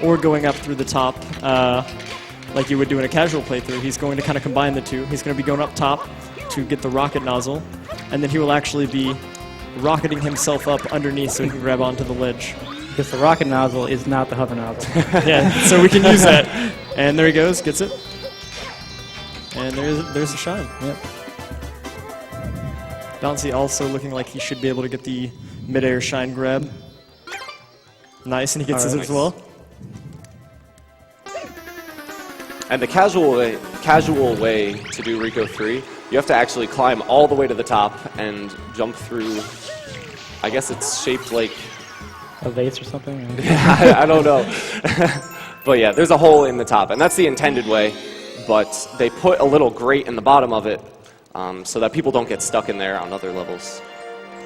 or going up through the top like you would do in a casual playthrough, he's going to kind of combine the two. He's going to be going up top to get the rocket nozzle, and then he will actually be rocketing himself up underneath so he can grab onto the ledge. Because the rocket nozzle is not the hover nozzle. Yeah, so we can use that. And there he goes, gets it. And there's the shine. Yep. Bouncey also looking like he should be able to get the mid-air shine grab. Nice, and he gets it as well. And the casual way to do Rico 3, you have to actually climb all the way to the top and jump through, I guess it's shaped like a vase or something? I don't know. But yeah, there's a hole in the top, and that's the intended way, but they put a little grate in the bottom of it so that people don't get stuck in there on other levels,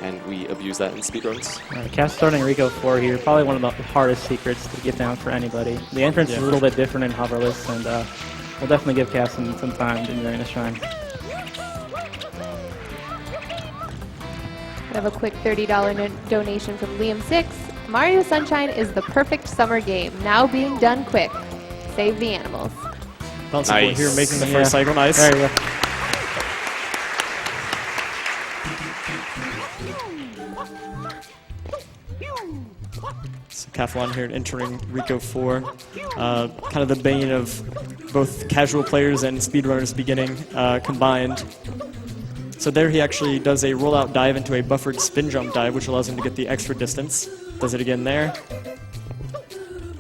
and we abuse that in speedruns. All right, Cast starting Rico 4 here, probably one of the hardest secrets to get down for anybody. The entrance is a little bit different in Hoverless, and we'll definitely give Cass some time during this shine. I have a quick $30 donation from Liam6. Mario Sunshine is the perfect summer game, now being done quick. Save the animals. Bounceyboy Nice. here making the first cycle. Nice. There you go. So Kaffelon here entering Rico 4. Kind of the bane of both casual players and speedrunners beginning combined. So there he actually does a rollout dive into a buffered spin jump dive, which allows him to get the extra distance. Does it again there.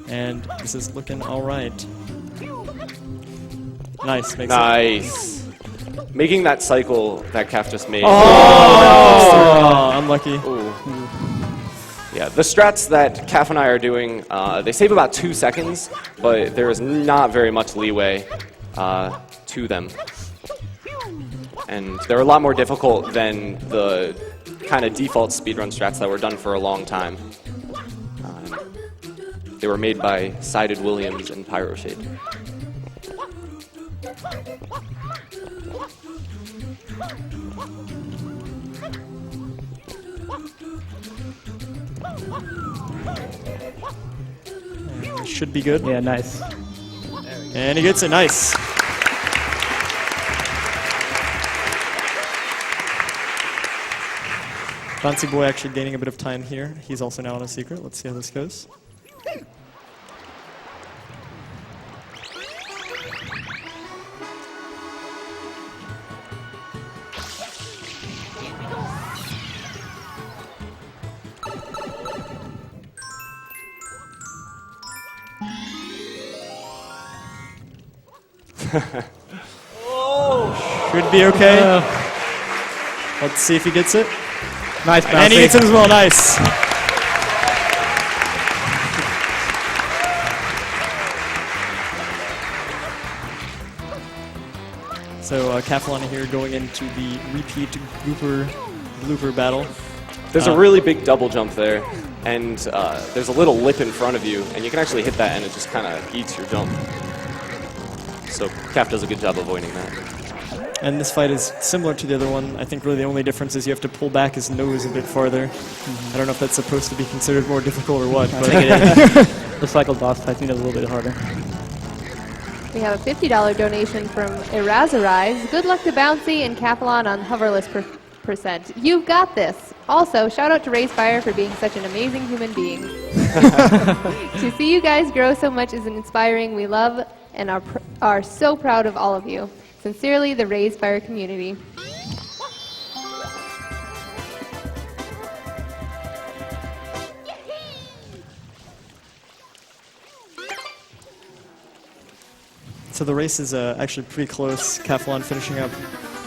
And this is looking all right. Nice. Makes Nice. Making that cycle that Kaf just made. Oh, unlucky. Ooh. Yeah, the strats that Kaf and I are doing, they save about 2 seconds, but there is not very much leeway to them. And they're a lot more difficult than the kind of default speedrun strats that were done for a long time. They were made by Sided Williams and Pyroshade. Should be good. Yeah, nice. And he gets it. Nice. Bounceyboy actually gaining a bit of time here. He's also now on a secret. Let's see how this goes. Should be okay. Let's see if he gets it. Nice bounce. And he gets it as well. Nice. So Kaffelon here going into the repeat blooper battle. There's a really big double jump there, and there's a little lip in front of you, and you can actually hit that and it just kind of eats your jump. So Kaf does a good job avoiding that. And this fight is similar to the other one. I think really the only difference is you have to pull back his nose a bit farther. I don't know if that's supposed to be considered more difficult or what. I But think it is. The cycle boss fights need a little bit harder. We have a $50 donation from Erazerize. Good luck to Bouncy and Kaffelon on Hoverless percent. You've got this. Also, shout out to Racefire for being such an amazing human being. To see you guys grow so much is inspiring. We love and are so proud of all of you. Sincerely, the Racefire community. So the race is actually pretty close. Kaffelon finishing up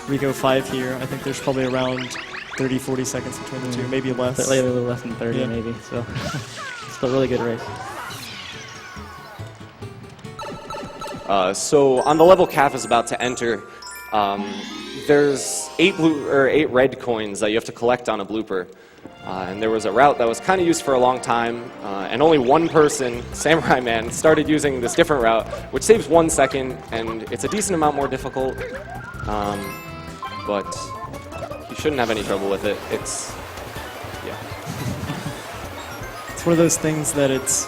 Rico 5 here. I think there's probably around 30, 40 seconds between the two, maybe less. A little less than 30 Yeah. maybe, so still a really good race. So on the level Kaf is about to enter, there's 8 red coins that you have to collect on a blooper. And there was a route that was kind of used for a long time, and only one person, Samurai Man, started using this different route, which saves 1 second, and it's a decent amount more difficult. But you shouldn't have any trouble with it. It's It's one of those things that it's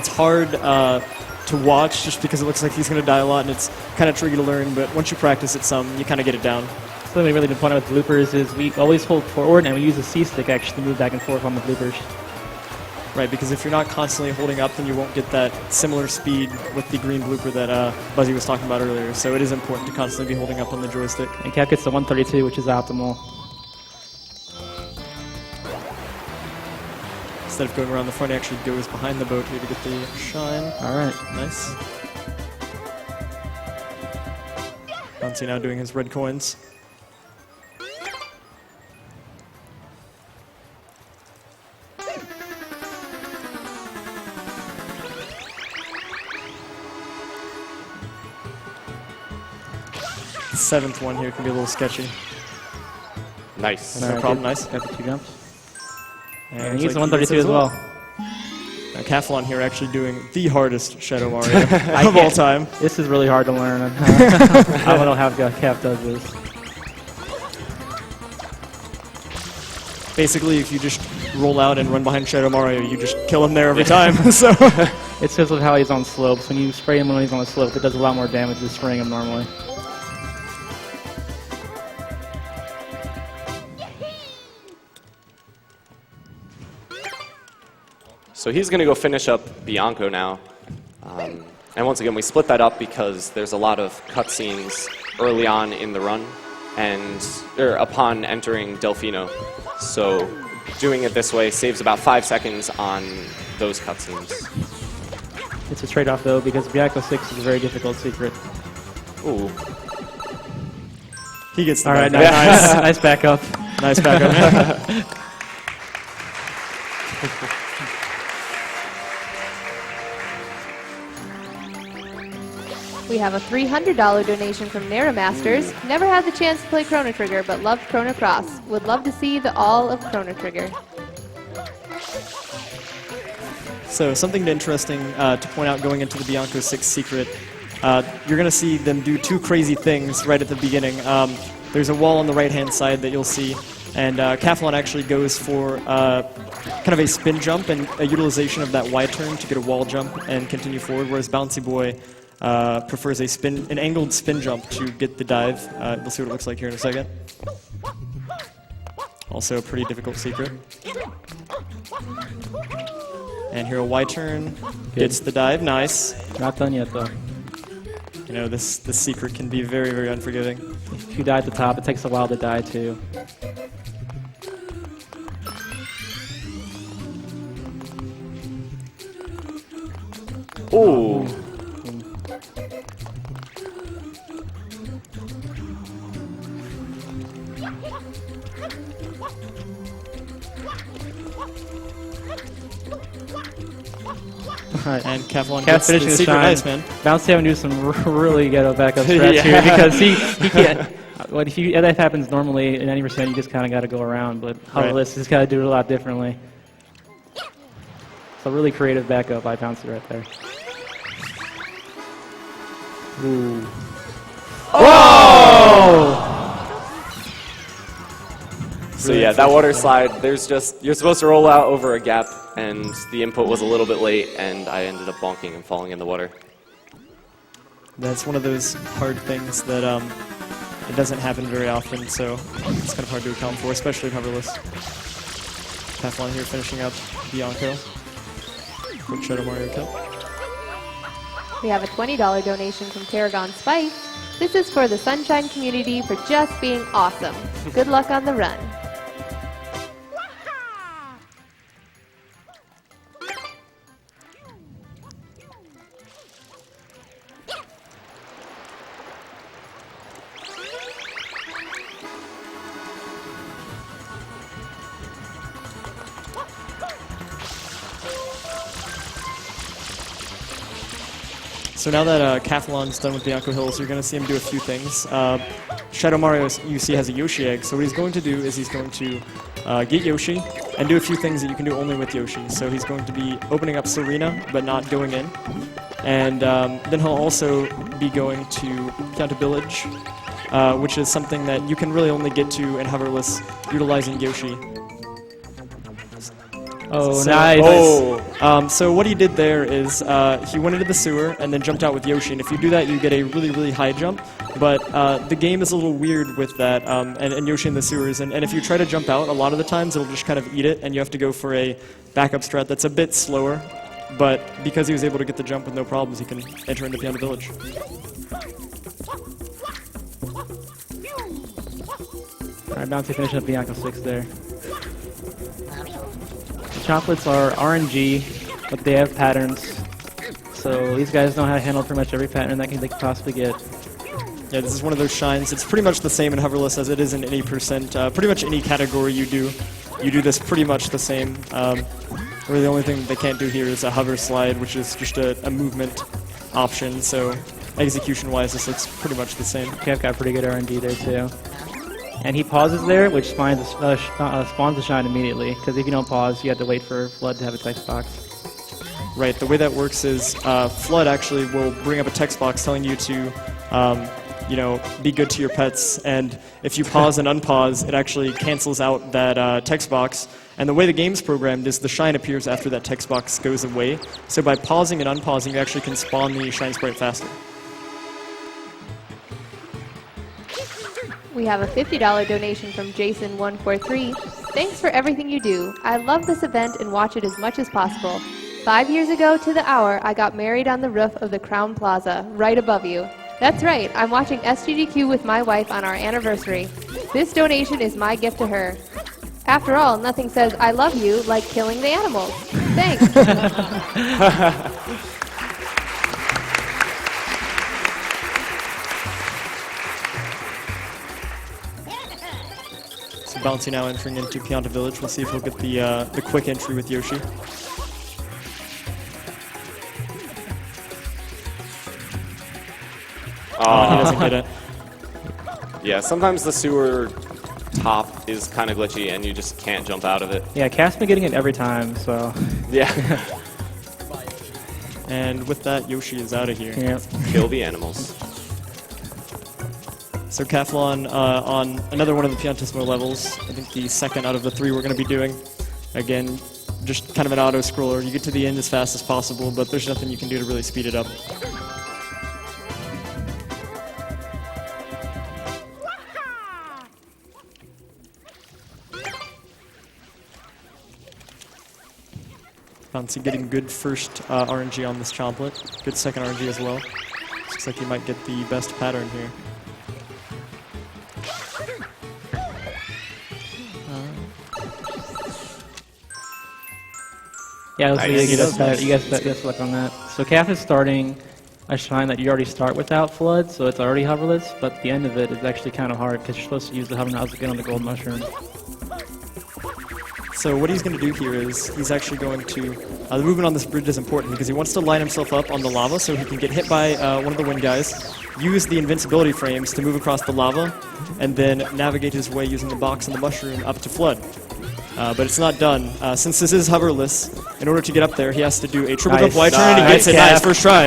hard to watch just because it looks like he's going to die a lot, and it's kind of tricky to learn, but once you practice it some, you kind of get it down. Something we really been pointing out with bloopers is we always hold forward and we use the C-stick actually to move back and forth on the bloopers. Right, because if you're not constantly holding up, then you won't get that similar speed with the green blooper that Buzzy was talking about earlier. So it is important to constantly be holding up on the joystick. And Cap gets the 132, which is optimal. Instead of going around the front, he actually goes behind the boat here to get the shine. All right. Nice. Bouncy now doing his red coins. The 7th one here can be a little sketchy. nice. No problem, nice. Got the 2 jumps. And And looks he's the like he gets 132 it as well. Kaffelon here actually doing the hardest Shadow Mario of all time. This is really hard to learn. I don't know how Kaf does this. Basically, if you just roll out and run behind Shadow Mario, you just kill him there every time. So It's because of how he's on slopes. When you spray him when he's on a slope, it does a lot more damage than spraying him normally. So he's going to go finish up Bianco now. And once again, we split that up because there's a lot of cutscenes early on in the run and upon entering Delfino. So doing it this way saves about 5 seconds on those cutscenes. It's a trade-off, though, because Bianco 6 is a very difficult secret. Ooh. he gets the All right, back. nice, nice backup. Nice backup. We have a $300 donation from Masters. Never had the chance to play Chrono Trigger, but loved Chrono Cross. Would love to see the all of Chrono Trigger. So something interesting to point out going into the Bianco 6 secret, you're going to see them do two crazy things right at the beginning. There's a wall on the right-hand side that you'll see, and Kaffelon actually goes for kind of a spin jump and a utilization of that Y turn to get a wall jump and continue forward, whereas Bounceyboy prefers an angled spin jump to get the dive. We'll see what it looks like here in a second. Also a pretty difficult secret. And here a Y turn gets the dive. Nice. Not done yet, though. You know, this secret can be very, very unforgiving. If you die at the top, it takes a while to die, too. Ooh. And Kaffelon Kaf gets the finishing the secret. shine. Nice, man. Bouncy having to do some really ghetto backup strats here because he can't. Well, if that happens normally in any percent, you just kind of got to go around. But Hoverless has got to do it a lot differently. So really creative backup by Bouncy right there. Ooh. Oh! So yeah, that water slide, you're supposed to roll out over a gap, and the input was a little bit late, and I ended up bonking and falling in the water. That's one of those hard things that it doesn't happen very often, so it's kind of hard to account for, especially in Hoverless. Kaffelon here finishing up Bianco. Quick Shadow Mario kill. We have a $20 donation from Tarragon Spice. This is for the Sunshine community for just being awesome. Good luck on the run. So now that Kaffelon's done with Bianco Hills, you're going to see him do a few things. Shadow Mario, you see, has a Yoshi egg, so what he's going to do is he's going to get Yoshi and do a few things that you can do only with Yoshi. So he's going to be opening up Sirena, but not going in. And then he'll also be going to Pianta Village, which is something that you can really only get to in Hoverless utilizing Yoshi. Oh, So- nice. Oh! So what he did there is he went into the sewer and then jumped out with Yoshi, and if you do that, you get a really, really high jump. But the game is a little weird with that, and Yoshi in the sewers. And if you try to jump out, a lot of the times it'll just kind of eat it, and you have to go for a backup strat that's a bit slower. But because he was able to get the jump with no problems, he can enter into Pianta Village. All right, Bouncy finishing up Bianco 6 there. The chocolates are RNG, but they have patterns. So these guys know how to handle pretty much every pattern that they could possibly get. Yeah, this is one of those shines. It's pretty much the same in Hoverless as it is in any percent. Pretty much any category you do this pretty much the same. Really the only thing they can't do here is a hover slide, which is just a movement option. So execution-wise, this looks pretty much the same. Kev got pretty good RNG there too. And he pauses there, which spawns the shine immediately. Because if you don't pause, you have to wait for Flood to have a text box. Right, the way that works is Flood actually will bring up a text box telling you to, be good to your pets, and if you pause and unpause, it actually cancels out that text box. And the way the game's programmed is the shine appears after that text box goes away. So by pausing and unpausing, you actually can spawn the shine sprite faster. We have a $50 donation from Jason143. Thanks for everything you do. I love this event and watch it as much as possible. 5 years ago to the hour, I got married on the roof of the Crown Plaza, right above you. That's right, I'm watching SGDQ with my wife on our anniversary. This donation is my gift to her. After all, nothing says I love you like killing the animals. Thanks. So Bouncy now entering into Pianta Village. We'll see if he'll get the quick entry with Yoshi. He doesn't get it. Yeah, sometimes the sewer top is kind of glitchy and you just can't jump out of it. Yeah, Cass been getting it every time, so. Yeah. And with that, Yoshi is out of here. Yeah. Kill the animals. So Kaffelon on another one of the Piantismo levels, I think the second out of the 3 we're going to be doing. Again, just kind of an auto-scroller. You get to the end as fast as possible, but there's nothing you can do to really speed it up. Bouncy getting good first RNG on this Chomplet. Good second RNG as well. Looks like he might get the best pattern here. Yeah, Nice. you guys luck on that. So Calf is starting a shine that you already start without Flood, so it's already Hoverless, but the end of it is actually kind of hard because you're supposed to use the hover nozzle again on the gold mushroom. So what he's going to do here is he's actually going to... the movement on this bridge is important because he wants to line himself up on the lava so he can get hit by one of the wind guys, use the invincibility frames to move across the lava, and then navigate his way using the box and the mushroom up to Flood. But it's not done. Since this is Hoverless, in order to get up there, he has to do a triple jump wide turn, and he gets it. Nice, first try.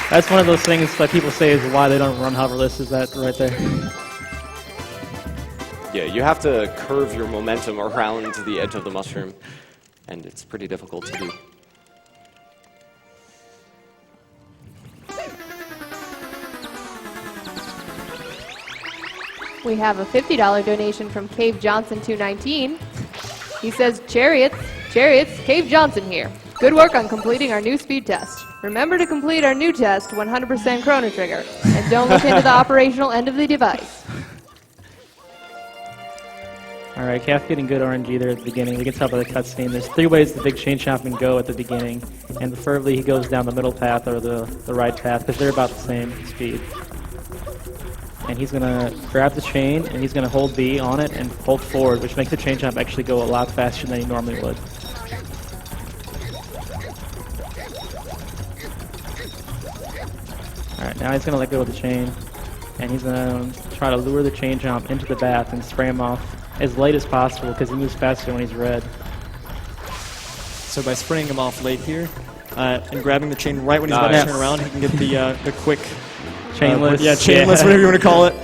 That's one of those things that people say is why they don't run Hoverless, is that right there. Yeah, you have to curve your momentum around the edge of the mushroom, and it's pretty difficult to do. We have a $50 donation from Cave Johnson 219. He says, Chariots, Cave Johnson here. Good work on completing our new speed test. Remember to complete our new test 100% Chrono Trigger, and don't look into the operational end of the device. All right, Calf getting good RNG there at the beginning. You can tell by the cutscene. There's 3 ways the big chain chomp can go at the beginning, and preferably he goes down the middle path or the right path because they're about the same speed. And he's going to grab the chain, and he's going to hold B on it and hold forward, which makes the chain jump actually go a lot faster than he normally would. Alright, now he's going to let go of the chain, and he's going to try to lure the chain jump into the bath and spray him off as late as possible because he moves faster when he's red. So by spraying him off late here, and grabbing the chain right when he's about to turn around, he can get the quick... Chainless. Chainless, whatever you want to call it.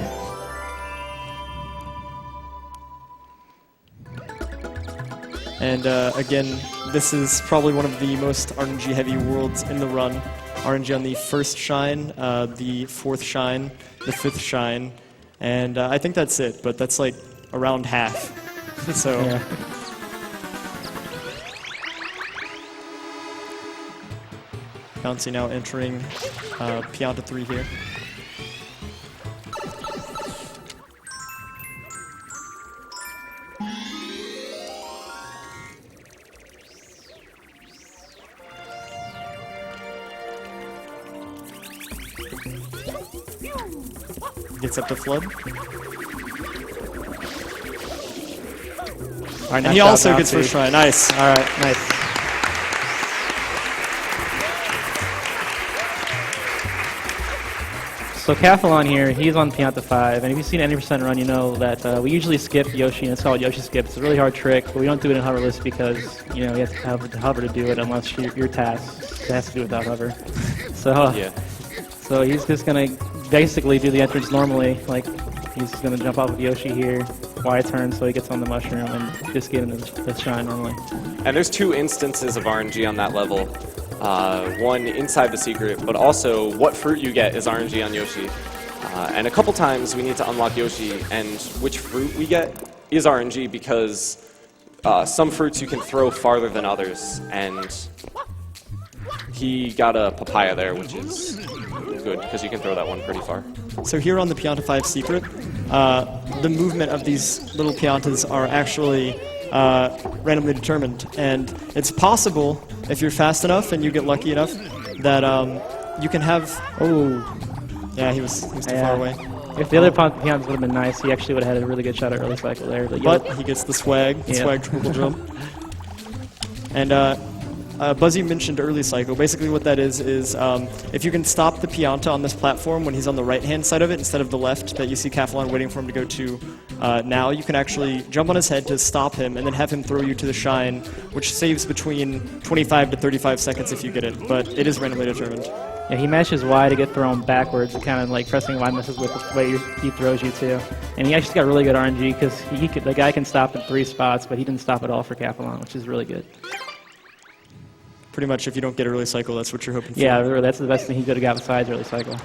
And again, this is probably one of the most RNG-heavy worlds in the run. RNG on the first shine, the 4th shine, the 5th shine, and I think that's it, but that's like around half. So. Yeah. Bouncy now entering Pianta 3 here. Gets up to Flood. All right, and he also gets first try. Nice. All right, nice. So Kaffelon here, he's on Pianta 5, and if you've seen any % run, you know that we usually skip Yoshi, and it's called Yoshi skip. It's a really hard trick, but we don't do it in Hoverless because, you know, you have to have the hover to do it unless your task has to do without hover. So, Yeah. so he's just going to basically do the entrance normally, like he's going to jump off of Yoshi here, Y turn so he gets on the mushroom, and just get into the shine normally. And there's 2 instances of RNG on that level. One inside the secret, but also what fruit you get is RNG on Yoshi. And a couple times we need to unlock Yoshi, and which fruit we get is RNG because some fruits you can throw farther than others, and he got a papaya there, which is good because you can throw that one pretty far. So here on the Pianta 5 secret, the movement of these little Piantas are actually randomly determined, and it's possible, if you're fast enough and you get lucky enough, that you can have... Oh, yeah, he was too far away. If the other Piantas would have been nice, he actually would have had a really good shot at early cycle there. But he gets the swag triple jump. And Buzzy mentioned early cycle. Basically what that is if you can stop the Pianta on this platform when he's on the right-hand side of it instead of the left that you see Kaffelon waiting for him to go to now, you can actually jump on his head to stop him and then have him throw you to the shine, which saves between 25 to 35 seconds if you get it, but it is randomly determined. Yeah, he mashes Y to get thrown backwards, kind of like pressing Y messes with the way he throws you too. And he actually got really good RNG because the guy can stop in 3 spots, but he didn't stop at all for Kaffelon, which is really good. Pretty much if you don't get early cycle, that's what you're hoping for. Yeah, really, that's the best thing he could have got besides early cycle.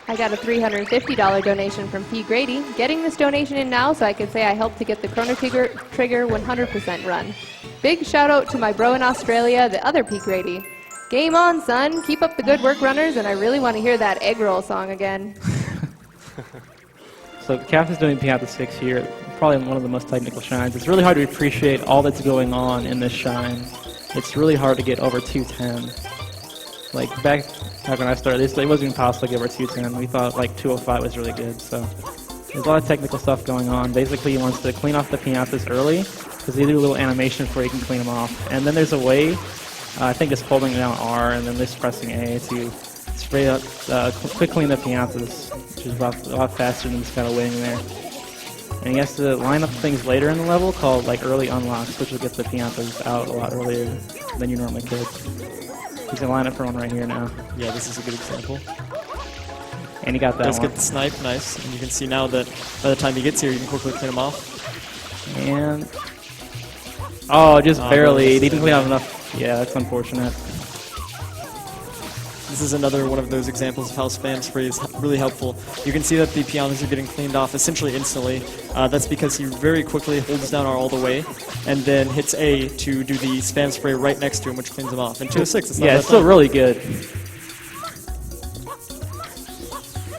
I got a $350 donation from P. Grady. Getting this donation in now so I can say I helped to get the Chrono Trigger 100% run. Big shout out to my bro in Australia, the other P. Grady. Game on, son. Keep up the good work, runners, and I really want to hear that egg roll song again. So Kaf is doing Pianta 6 here, probably one of the most technical shines. It's really hard to appreciate all that's going on in this shine. It's really hard to get over 210. Like back when I started, it wasn't even possible to get over 210. We thought like 205 was really good. So there's a lot of technical stuff going on. Basically, he wants to clean off the Piantas early because they do a little animation before you can clean them off. And then there's a way, I think just holding down R and then just pressing A to spray up, quick clean the Piantas, which is a lot faster than just kind of waiting there. And he has to line up things later in the level called like early unlocks, which will get the Piantas out a lot earlier than you normally could. He's gonna line up for one right here now. Yeah, this is a good example. And he got that Let's one. get the snipe, nice. And you can see now that by the time he gets here, you can quickly clean him off. And just barely. He didn't clean out enough. Yeah, that's unfortunate. This is another one of those examples of how spam spray is really helpful. You can see that the Piantas are getting cleaned off essentially instantly. That's because he very quickly holds down R all the way and then hits A to do the spam spray right next to him, which cleans him off. And 206, it's not Yeah, that it's still bad. really good.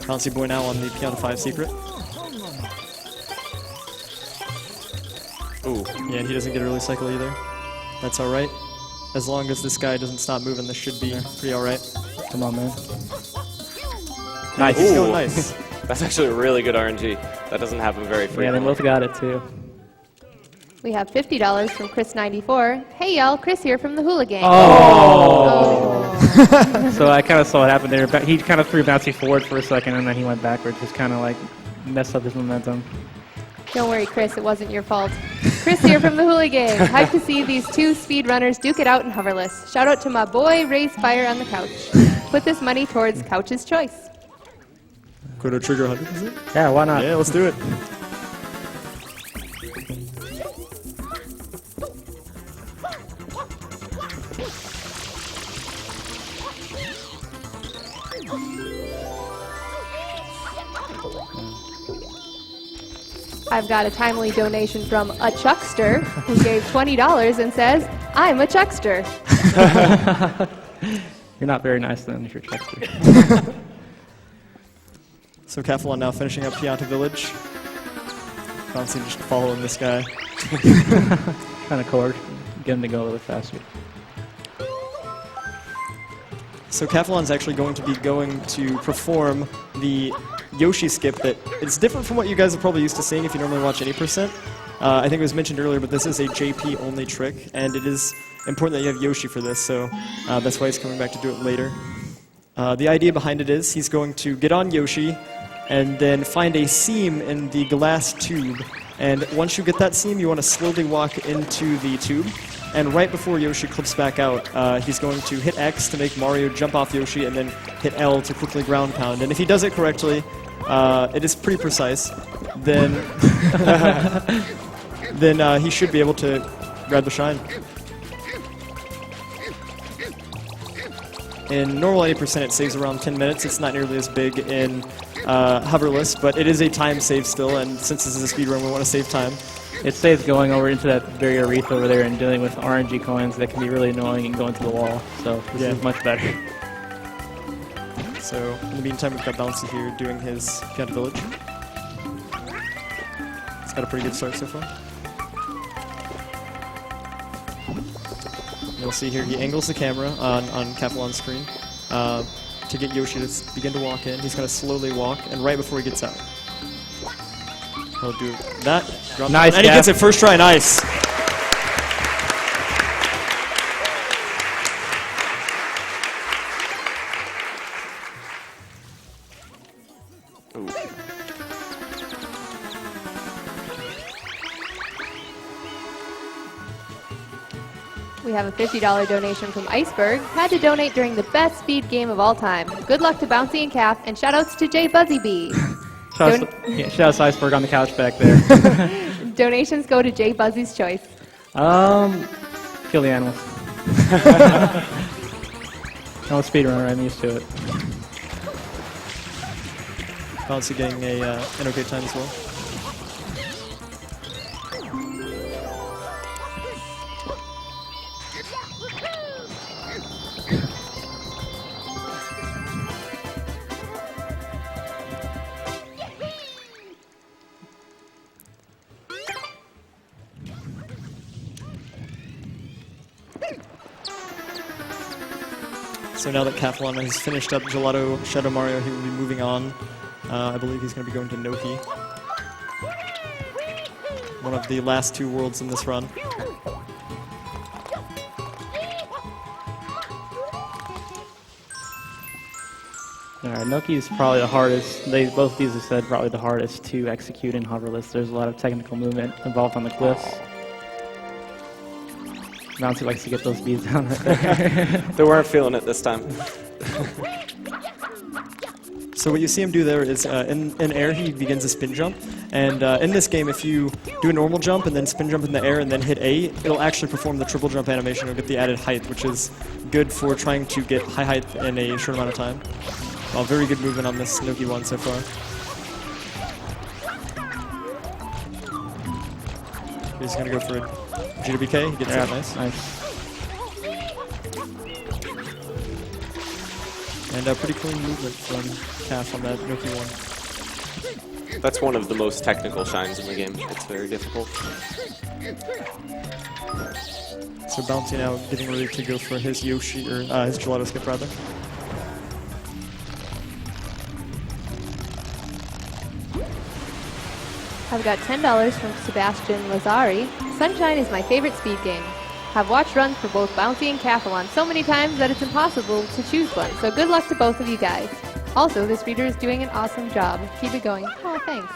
Bounceyboy now on the Pianta 5 secret. Ooh. Yeah, and he doesn't get an early cycle either. That's alright. As long as this guy doesn't stop moving, this should be pretty alright. Come on, man. Nice. Ooh. He's going nice. That's actually really good RNG. That doesn't happen very Yeah, they frequently. both got it too. We have $50 from Chris94. Hey y'all, Chris here from the Hula Gang. So I kind of saw what happened there. He kind of threw Bouncy forward for a second, and then he went backwards. Just kind of like messed up his momentum. Don't worry, Chris, it wasn't your fault. Chris here from the Hula Gang. Hyped to see these 2 speedrunners duke it out in Hoverless. Shout out to my boy, Race Fire on the couch. Put this money towards Couch's choice. Chrono Trigger 100, is it? Yeah, why not? Yeah, let's do it. I've got a timely donation from a Chuckster who gave $20 and says, I'm a Chuckster. You're not very nice then if you're Chuckster. So Kaffelon now finishing up Pianta Village. Bouncy just following this guy. Kind of coerce, get him to go a little faster. So Kaffelon's actually going to be going to perform the Yoshi skip that it's different from what you guys are probably used to seeing if you normally watch any %. I think it was mentioned earlier, but this is a JP only trick, and it is important that you have Yoshi for this, so that's why he's coming back to do it later. The idea behind it is he's going to get on Yoshi and then find a seam in the glass tube. And once you get that seam, you want to slowly walk into the tube. And right before Yoshi clips back out, he's going to hit X to make Mario jump off Yoshi and then hit L to quickly ground pound. And if he does it correctly, it is pretty precise, then, then he should be able to grab the shine. In normal 80%, it saves around 10 minutes. It's not nearly as big in Hoverless, but it is a time save still, and since this is a speedrun, we want to save time. It saves going over into that barrier reef over there and dealing with RNG coins that can be really annoying and go into the wall. So this is much better. So in the meantime, we've got Bouncy here doing his Pianta Village. It's got a pretty good start so far. You'll see here he angles the camera on Kaffelon's screen to get Yoshi to begin to walk in. He's going to slowly walk, and right before he gets out, he'll do that. Nice, and he gets it first try. Nice. We have a $50 donation from Iceberg. Had to donate during the best speed game of all time. Good luck to Bouncy and Calf, and shoutouts to Jay Buzzy B. Shout out to Iceberg on the couch back there. Donations go to Jay Buzzy's choice. Kill the animals. I'm a speedrunner, I'm used to it. Bouncy getting an okay time as well. So now that Kaffelon has finished up Gelato Shadow Mario, he will be moving on. I believe he's going to be going to Noki. One of the last two worlds in this run. Alright, Noki is probably the hardest, both of these have said probably the hardest to execute in Hoverless. There's a lot of technical movement involved on the cliffs. Bouncy likes to get those beads down right there. They weren't feeling it this time. So what you see him do there is in air he begins a spin jump, and in this game if you do a normal jump and then spin jump in the air and then hit A, it'll actually perform the triple jump animation. It'll get the added height, which is good for trying to get high height in a short amount of time. Very good movement on this Noki one so far. He's going to go for a GWK, he gets that nice. And a pretty clean movement from Kaf on that Noki one. That's one of the most technical shines in the game. It's very difficult. So Bouncy now getting ready to go for his Yoshi, or his Gelato skip rather. I've got $10 from Sebastian Lazari. Sunshine is my favorite speed game. Have watched runs for both Bouncy and Kaffelon so many times that it's impossible to choose one, so good luck to both of you guys. Also, this reader is doing an awesome job. Keep it going. Oh, thanks.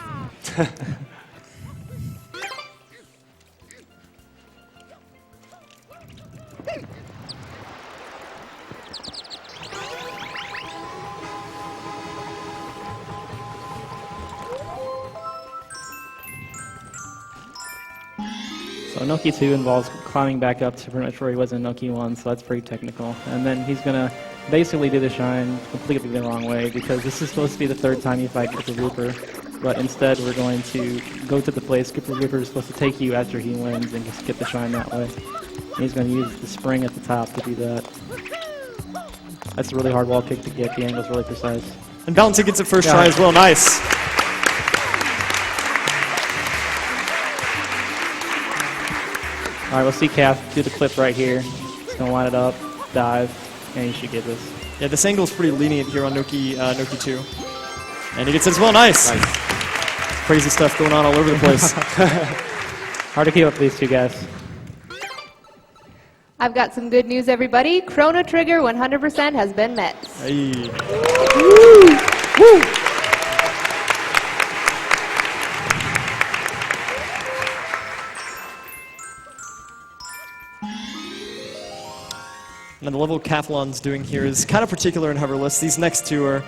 So Noki 2 involves climbing back up to pretty much where he was in Noki 1, so that's pretty technical. And then he's going to basically do the shine completely the wrong way, because this is supposed to be the third time you fight Gripper Grouper, but instead we're going to go to the place Gripper Grouper is supposed to take you after he wins and just get the shine that way. And he's going to use the spring at the top to do that. That's a really hard wall kick to get, the angle's really precise. And Bouncy gets it first try as well, nice. Alright, we'll see Calf do the clip right here. He's going to line it up, dive, and he should get this. Yeah, this angle is pretty lenient here on Noki 2. And he gets it as well, nice. Crazy stuff going on all over the place. Hard to keep up with these two guys. I've got some good news, everybody. Chrono Trigger 100% has been met. Hey. Now the level Kaffelon's doing here is kind of particular in Hoverless. These next two are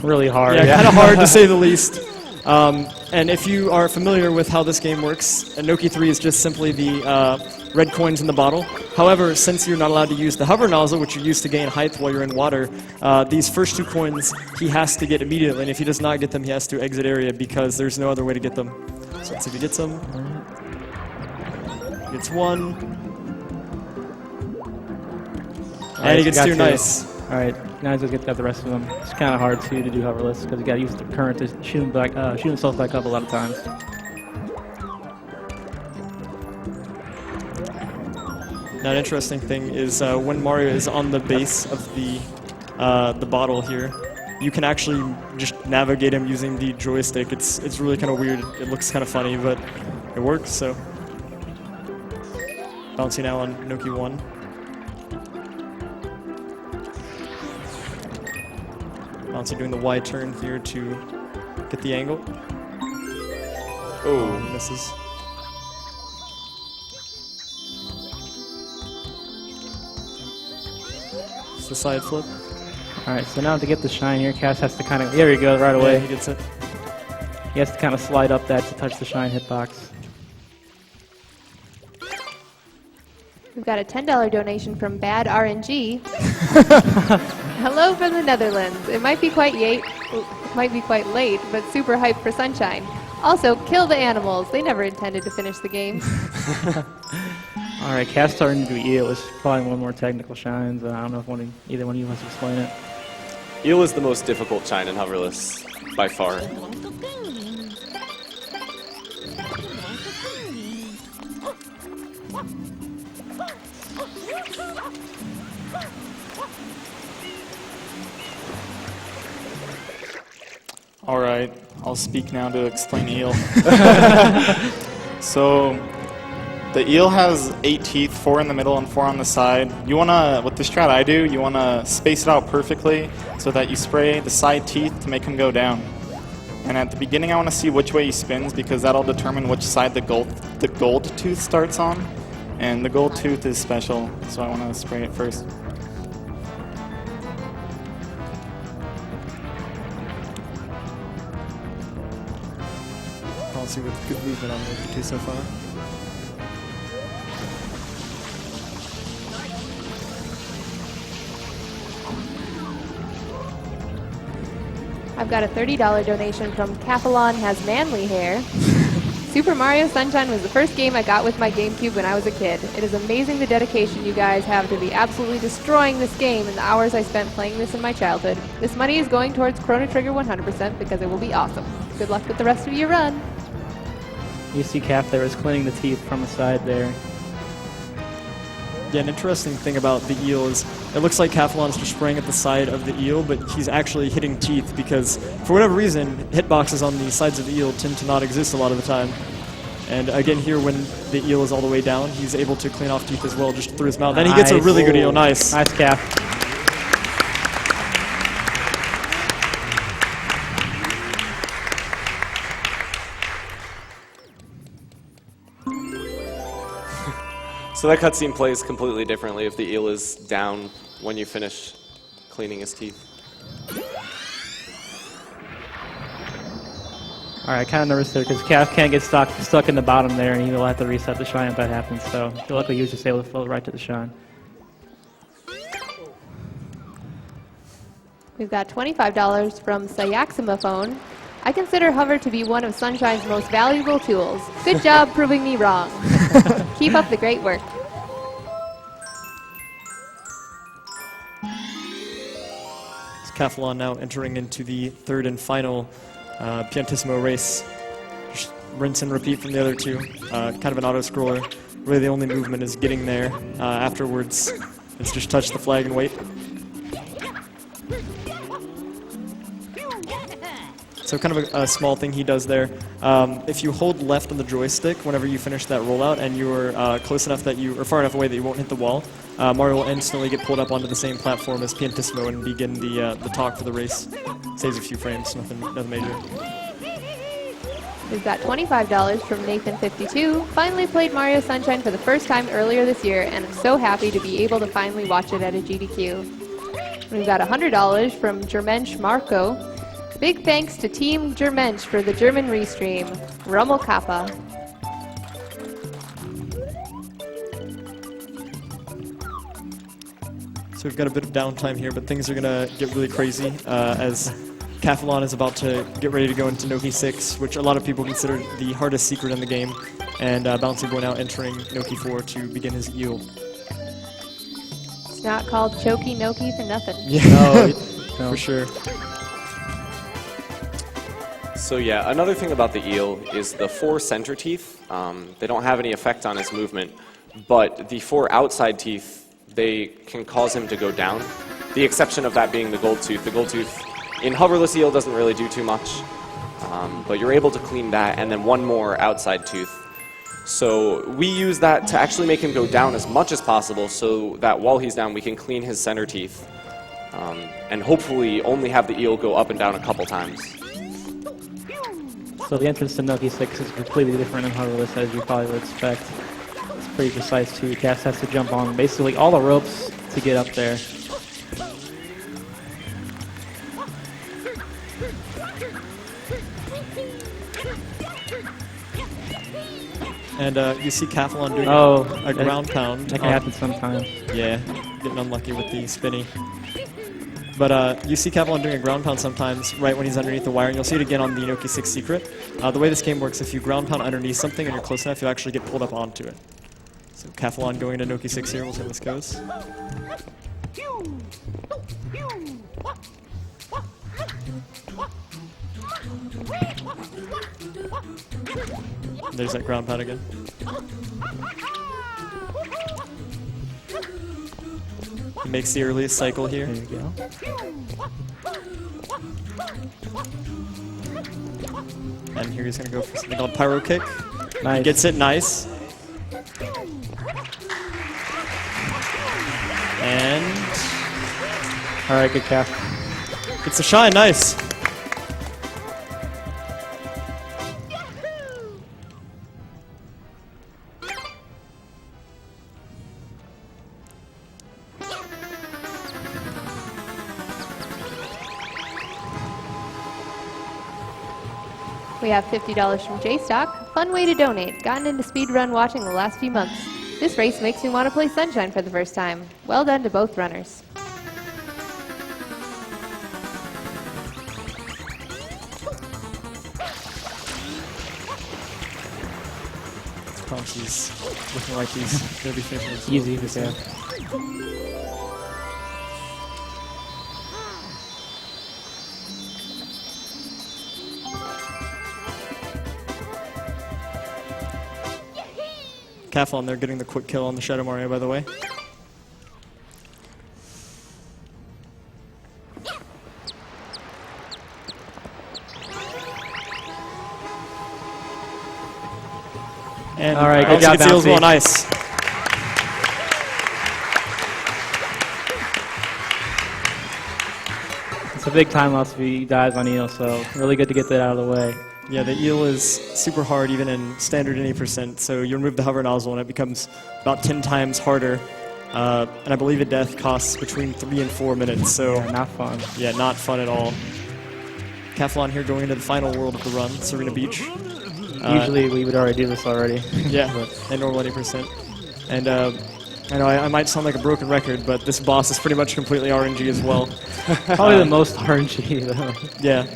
Really hard. yeah, kind of hard to say the least. And if you are familiar with how this game works, Noki 3 is just simply the red coins in the bottle. However, since you're not allowed to use the hover nozzle, which you use to gain height while you're in water, these first 2 coins he has to get immediately, and if he does not get them, he has to exit area because there's no other way to get them. So let's see if he gets them. Gets 1. And he gets 2, nice. Alright, now he's got the rest of them. It's kind of hard too to do hoverless because you got to use the current to shoot himself back up a lot of times. Now an interesting thing is when Mario is on the base of the bottle here, you can actually just navigate him using the joystick. It's really kind of weird. It looks kind of funny, but it works. So bouncing now on Noki 1. Bouncy doing the Y turn here to get the angle. Oh, misses. It's the side flip. Alright, so now to get the shine here, Cass has to kind of, there we go, right away. Yeah, he gets it. He has to kind of slide up that to touch the shine hitbox. We've got a $10 donation from Bad RNG. Hello from the Netherlands. It might be quite late, but super hyped for Sunshine. Also, kill the animals. They never intended to finish the game. Alright, Cass starting to do eel is probably one more technical shines. I don't know if either one of you wants to explain it. Eel is the most difficult shine in Hoverless, by far. Alright, I'll speak now to explain eel. So, the eel has 8 teeth, 4 in the middle and 4 on the side. You wanna, with the strat I do, you wanna space it out perfectly so that you spray the side teeth to make him go down. And at the beginning I wanna see which way he spins because that'll determine which side the gold tooth starts on. And the gold tooth is special, so I wanna spray it first. Policy with good movement on Noki 2 so far. I've got a $30 donation from Kaffelon Has Manly Hair. Super Mario Sunshine was the first game I got with my GameCube when I was a kid. It is amazing the dedication you guys have to be absolutely destroying this game and the hours I spent playing this in my childhood. This money is going towards Chrono Trigger 100% because it will be awesome. Good luck with the rest of your run. You see Calf there is cleaning the teeth from the side there. Yeah, an interesting thing about the eel is it looks like Kaffelon's just spraying at the side of the eel, but he's actually hitting teeth because, for whatever reason, hitboxes on the sides of the eel tend to not exist a lot of the time. And again here, when the eel is all the way down, he's able to clean off teeth as well just through his mouth. And he gets a really good eel. Nice. Nice, Calf. So that cutscene plays completely differently if the eel is down when you finish cleaning his teeth. Alright, I kind of nervous there because Calf can't get stuck in the bottom there, and he will have to reset the shine if that happens. So luckily, he was just able to float right to the shine. We've got $25 from Sayaximophone. I consider Hover to be one of Sunshine's most valuable tools. Good job proving me wrong. Keep up the great work. It's Kaffelon now entering into the third and final Piantissimo race. Just rinse and repeat from the other two. Kind of an auto-scroller. Really the only movement is getting there. Afterwards, it's just touch the flag and wait. So kind of a small thing he does there. If you hold left on the joystick whenever you finish that rollout and you're close enough that you, or far enough away that you won't hit the wall, Mario will instantly get pulled up onto the same platform as Piantissimo and begin the talk for the race. Saves a few frames, nothing major. We've got $25 from Nathan52. Finally played Mario Sunshine for the first time earlier this year, and I'm so happy to be able to finally watch it at a GDQ. We've got $100 from Germensch Marco. Big thanks to Team Germensch for the German restream. Rummel Kappa. So we've got a bit of downtime here, but things are going to get really crazy as Kaffelon is about to get ready to go into Noki 6, which a lot of people consider the hardest secret in the game, and Bounceyboy now entering Noki 4 to begin his eel. It's not called Choky Noki for nothing. Yeah, no, for sure. So yeah, another thing about the eel is the 4 center teeth. They don't have any effect on his movement, but the 4 outside teeth, they can cause him to go down. The exception of that being the gold tooth. The gold tooth in Hoverless eel doesn't really do too much, but you're able to clean that, and then 1 more outside tooth. So we use that to actually make him go down as much as possible so that while he's down we can clean his center teeth and hopefully only have the eel go up and down a couple times. So the entrance to Noki 6 is completely different in Hoverless, as you probably would expect. It's pretty precise too. Cass has to jump on basically all the ropes to get up there. And you see Kaffelon doing a ground pound. That can happen sometimes. Yeah, getting unlucky with the spinny. But you see Kaffelon doing a ground pound sometimes right when he's underneath the wire, and you'll see it again on the Noki 6 secret. The way this game works, if you ground pound underneath something and you're close enough, you'll actually get pulled up onto it. So Kaffelon going into Noki 6 here, we'll see how this goes. There's that ground pound again. He makes the earliest cycle here. There you go. And here he's going to go for something called Pyro Kick. Nice. He gets it nice. And All right, good calf. gets a shine, nice. We have $50 from J-Stock. Fun way to donate. Gotten into speedrun watching the last few months. This race makes me want to play Sunshine for the first time. Well done to both runners. He's looking like he's going to be finishing this. Easy to say. Kaffelon there getting the quick kill on the Shadow Mario, by the way. And all right, good job, gets Eels Bouncy. on ice. It's a big time loss if he dies on eel, so really good to get that out of the way. Yeah, the eel is super hard even in standard 80%, so you remove the hover nozzle and it becomes about 10 times harder. And I believe a death costs between 3 and 4 minutes, so Yeah, not fun. yeah, not fun at all. Kaffelon here going into the final world of the run, Sirena Beach. Usually we would already do this already. Yeah, at normal 80%. And I know I might sound like a broken record, but this boss is pretty much completely RNG as well. Probably the most RNG though. Yeah.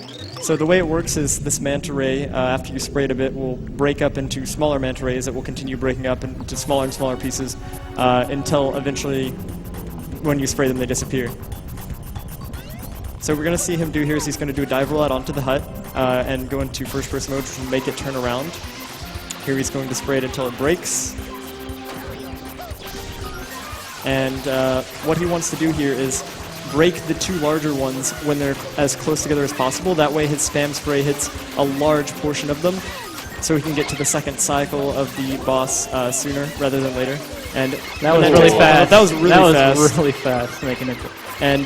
So the way it works is this manta ray, after you spray it a bit, will break up into smaller manta rays that will continue breaking up into smaller and smaller pieces until eventually, when you spray them, they disappear. So what we're going to see him do here is he's going to do a dive roll out onto the hut and go into first-person mode, which will make it turn around. Here he's going to spray it until it breaks. And what he wants to do here is break the two larger ones when they're as close together as possible. That way his spam spray hits a large portion of them, so he can get to the second cycle of the boss sooner rather than later. And That was really fast. That was really fast. That was really fast, making it. And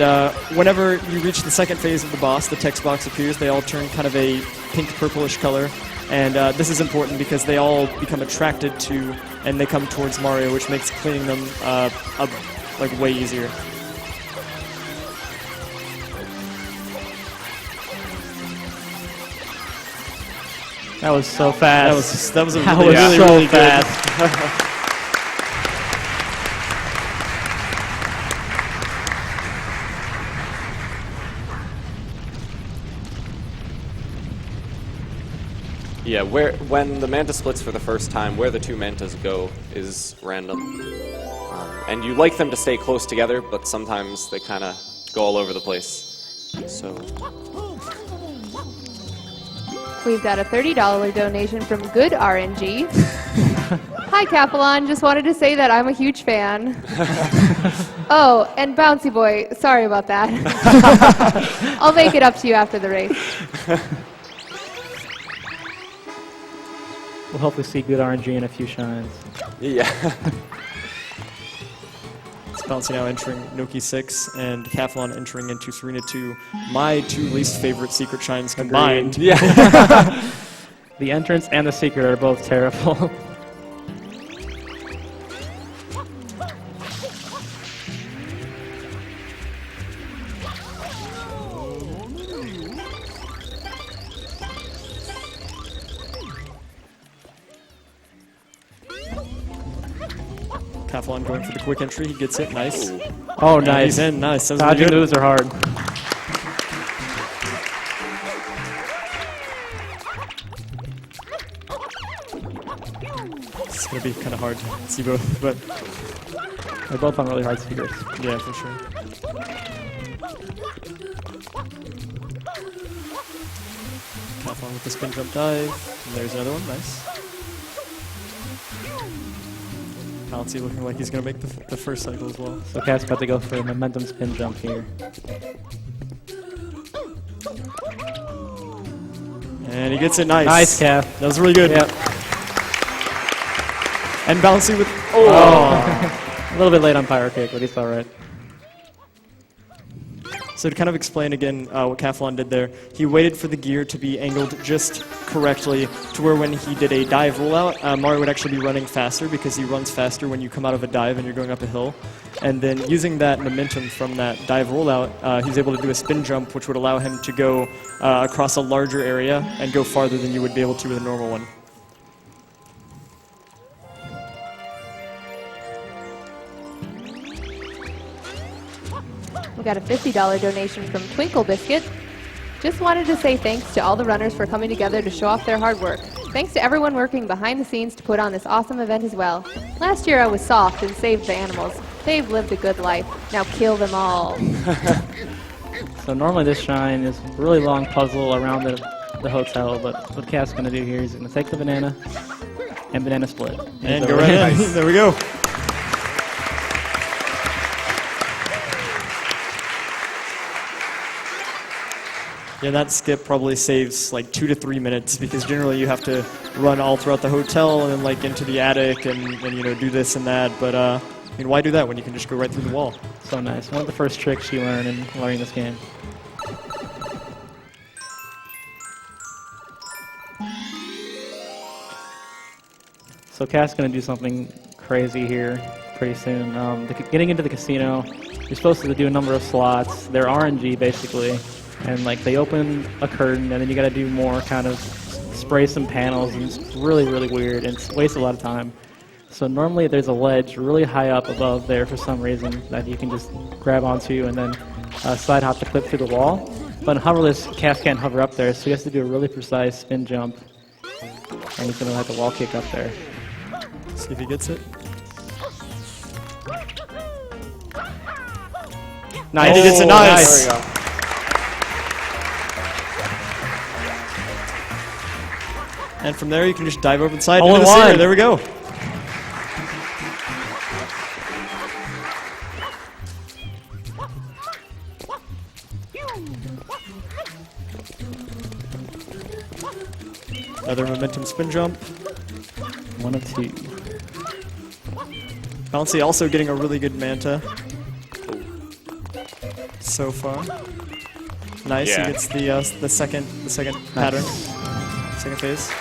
whenever you reach the second phase of the boss, the text box appears. They all turn kind of a pink-purplish color. And this is important because they all become attracted to, and they come towards Mario, which makes cleaning them like way easier. That was so fast. That was That really, was really, so really fast. good. Yeah, when the manta splits for the first time, where the two mantas go is random. And you like them to stay close together, but sometimes they kind of go all over the place. So We've got a $30 donation from Good RNG. Hi, Kaffelon. Just wanted to say that I'm a huge fan. Oh, and Bounceyboy, sorry about that. I'll make it up to you after the race. We'll hopefully see good RNG in a few shines. yeah. It's Bouncy now entering Noki 6 and Kaffelon entering into Sirena 2. My two least favorite secret shines combined. Yeah. The entrance and the secret are both terrible. Kaffelon going for the quick entry. He gets it. Nice. Oh, And nice. he's in. Nice. That was Dodging really good. moves are hard. It's going to be kind of hard to see both, but They're both on really hard secrets. yeah, for sure. Kaffelon with the spin jump dive. And there's another one. Nice. Bouncy looking like he's going to make the first cycle as well. So Cat's about to go for a momentum spin jump here. And he gets it nice. Nice, Cat. That was really good. Yep. And Bouncy with... A little bit late on Pyro Kick, but he's all right. So to kind of explain again what Kaffelon did there, he waited for the gear to be angled just correctly to where when he did a dive rollout, Mario would actually be running faster because he runs faster when you come out of a dive and you're going up a hill. And then using that momentum from that dive rollout, he's able to do a spin jump, which would allow him to go across a larger area and go farther than you would be able to with a normal one. We got a $50 donation from Twinkle Biscuit. Just wanted to say thanks to all the runners for coming together to show off their hard work. Thanks to everyone working behind the scenes to put on this awesome event as well. Last year I was soft and saved the animals. They've lived a good life. Now kill them all. So normally this shine is a really long puzzle around the hotel, but what Cat's going to do here is he's going to take the banana and banana split. And go right in. There we go. Yeah, that skip probably saves like 2 to 3 minutes because generally you have to run all throughout the hotel and then like into the attic and you know do this and that. But I mean, why do that when you can just go right through the wall? So nice. One of the first tricks you learn in learning this game. So Cat's going to do something crazy here pretty soon. Getting into the casino, you're supposed to do a number of slots. They're RNG basically, and like they open a curtain and then you got to do more, kind of spray some panels, and it's really, really weird and it wastes a lot of time. So normally there's a ledge really high up above there for some reason that you can just grab onto and then slide hop the clip through the wall. But in Hoverless, Cass can't hover up there, so he has to do a really precise spin jump. And he's going to have the wall kick up there. See if he gets it. Nice. And he gets it nice. There we go. And from there you can just dive over the side All into in the center. one. There we go. Another momentum spin jump. 1 of 2. Bouncy also getting a really good manta so far. Nice, Yeah. he gets the second pattern, second phase.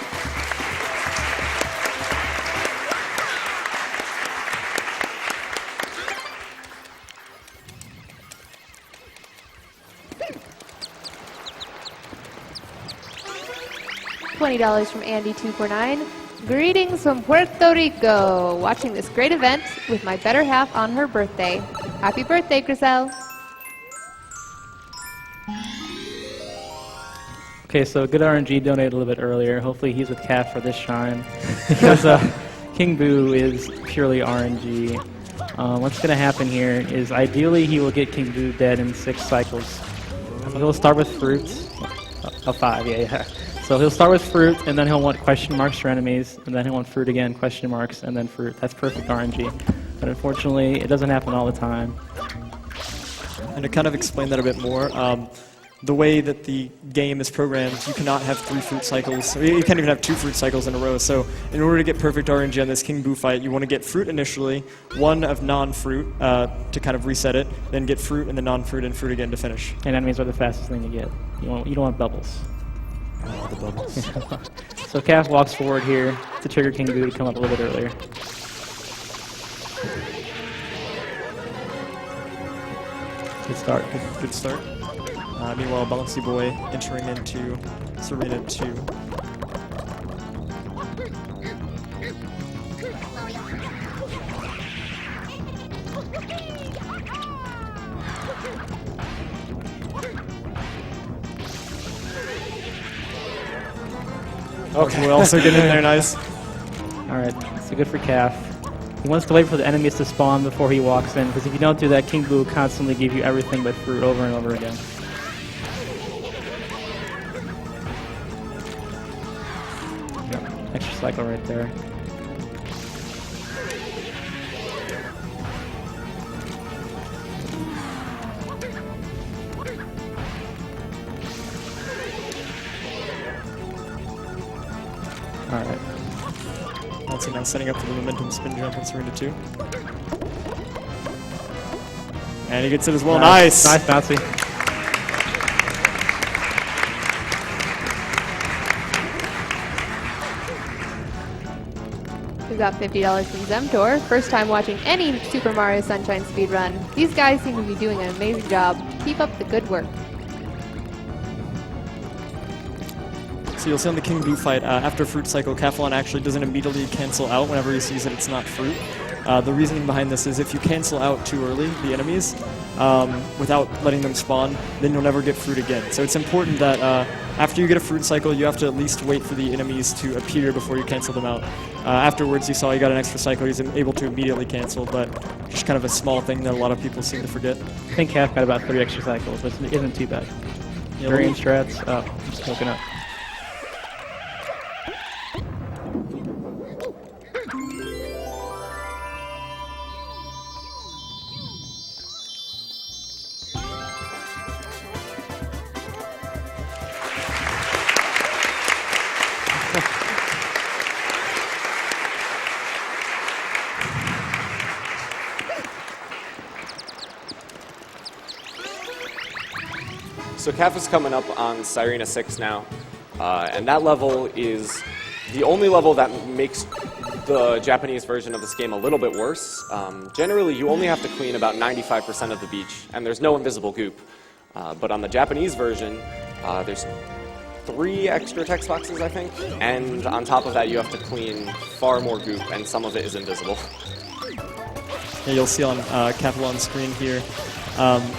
$20 from Andy249. Greetings from Puerto Rico. Watching this great event with my better half on her birthday. Happy birthday, Griselle. Okay, so good RNG donated a little bit earlier. Hopefully he's with Kaf for this shine. Because King Boo is purely RNG. What's going to happen here is ideally he will get King Boo dead in 6 cycles. He'll start with fruits. 5, yeah. So he'll start with fruit, and then he'll want question marks for enemies, and then he'll want fruit again, question marks, and then fruit. That's perfect RNG. But unfortunately, it doesn't happen all the time. And to kind of explain that a bit more, the way that the game is programmed, you cannot have 3 fruit cycles. You can't even have 2 fruit cycles in a row. So in order to get perfect RNG on this King Boo fight, you want to get fruit initially, 1 of non-fruit to kind of reset it, then get fruit and then non-fruit and fruit again to finish. And enemies are the fastest thing to get. You don't want bubbles. Oh, the bubbles. So Kaf walks forward here to trigger King Boo to come up a little bit earlier. Good start. Good start. Meanwhile, Bounceyboy entering into Sirena 2. Okay, we also get in there nice. Alright, so good for Kaf. He wants to wait for the enemies to spawn before he walks in, because if you don't do that, King Boo will constantly give you everything but fruit over and over again. Yep, extra cycle right there. Alright. Bouncy now setting up for the momentum spin jump on Sirena 2. And he gets it as well. Nice! Nice, Bouncy. We've got $50 from Zemtor. First time watching any Super Mario Sunshine speedrun. These guys seem to be doing an amazing job. Keep up the good work. So you'll see on the King Boo fight, after Fruit Cycle, Kaffelon actually doesn't immediately cancel out whenever he sees that it's not fruit. The reasoning behind this is if you cancel out too early, the enemies, without letting them spawn, then you'll never get fruit again. So it's important that after you get a Fruit Cycle, you have to at least wait for the enemies to appear before you cancel them out. Afterwards, you saw he got an extra cycle, he's able to immediately cancel, but just kind of a small thing that a lot of people seem to forget. I think Kaf got about 30 extra cycles, which isn't too bad. Yeah, Variant strats, just hooking up. So Kaf is coming up on Sirena 6 now, and that level is the only level that makes the Japanese version of this game a little bit worse. Generally, you only have to clean about 95% of the beach, and there's no invisible goop. But on the Japanese version, there's 3 extra text boxes, I think, and on top of that, you have to clean far more goop, and some of it is invisible. Yeah, you'll see on Kaffelon's screen here,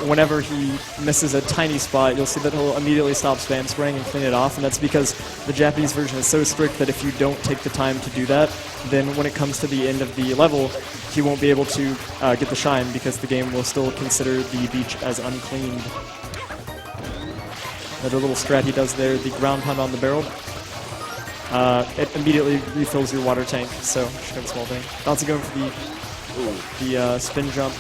whenever he misses a tiny spot, you'll see that he'll immediately stop spam spraying and clean it off, and that's because the Japanese version is so strict that if you don't take the time to do that, then when it comes to the end of the level, he won't be able to get the shine because the game will still consider the beach as uncleaned. Another little strat he does there, the ground pound on the barrel. It immediately refills your water tank, so just kind of a small thing. Bouncy going for the spin jump.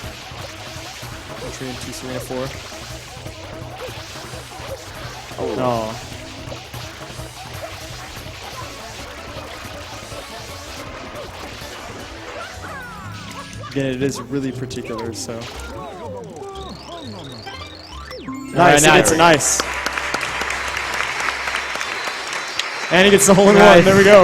Entry into Sirena 4. Again, it is really particular, so. Nice, Nice, it's nice. And he gets the hole in one. Nice. There we go.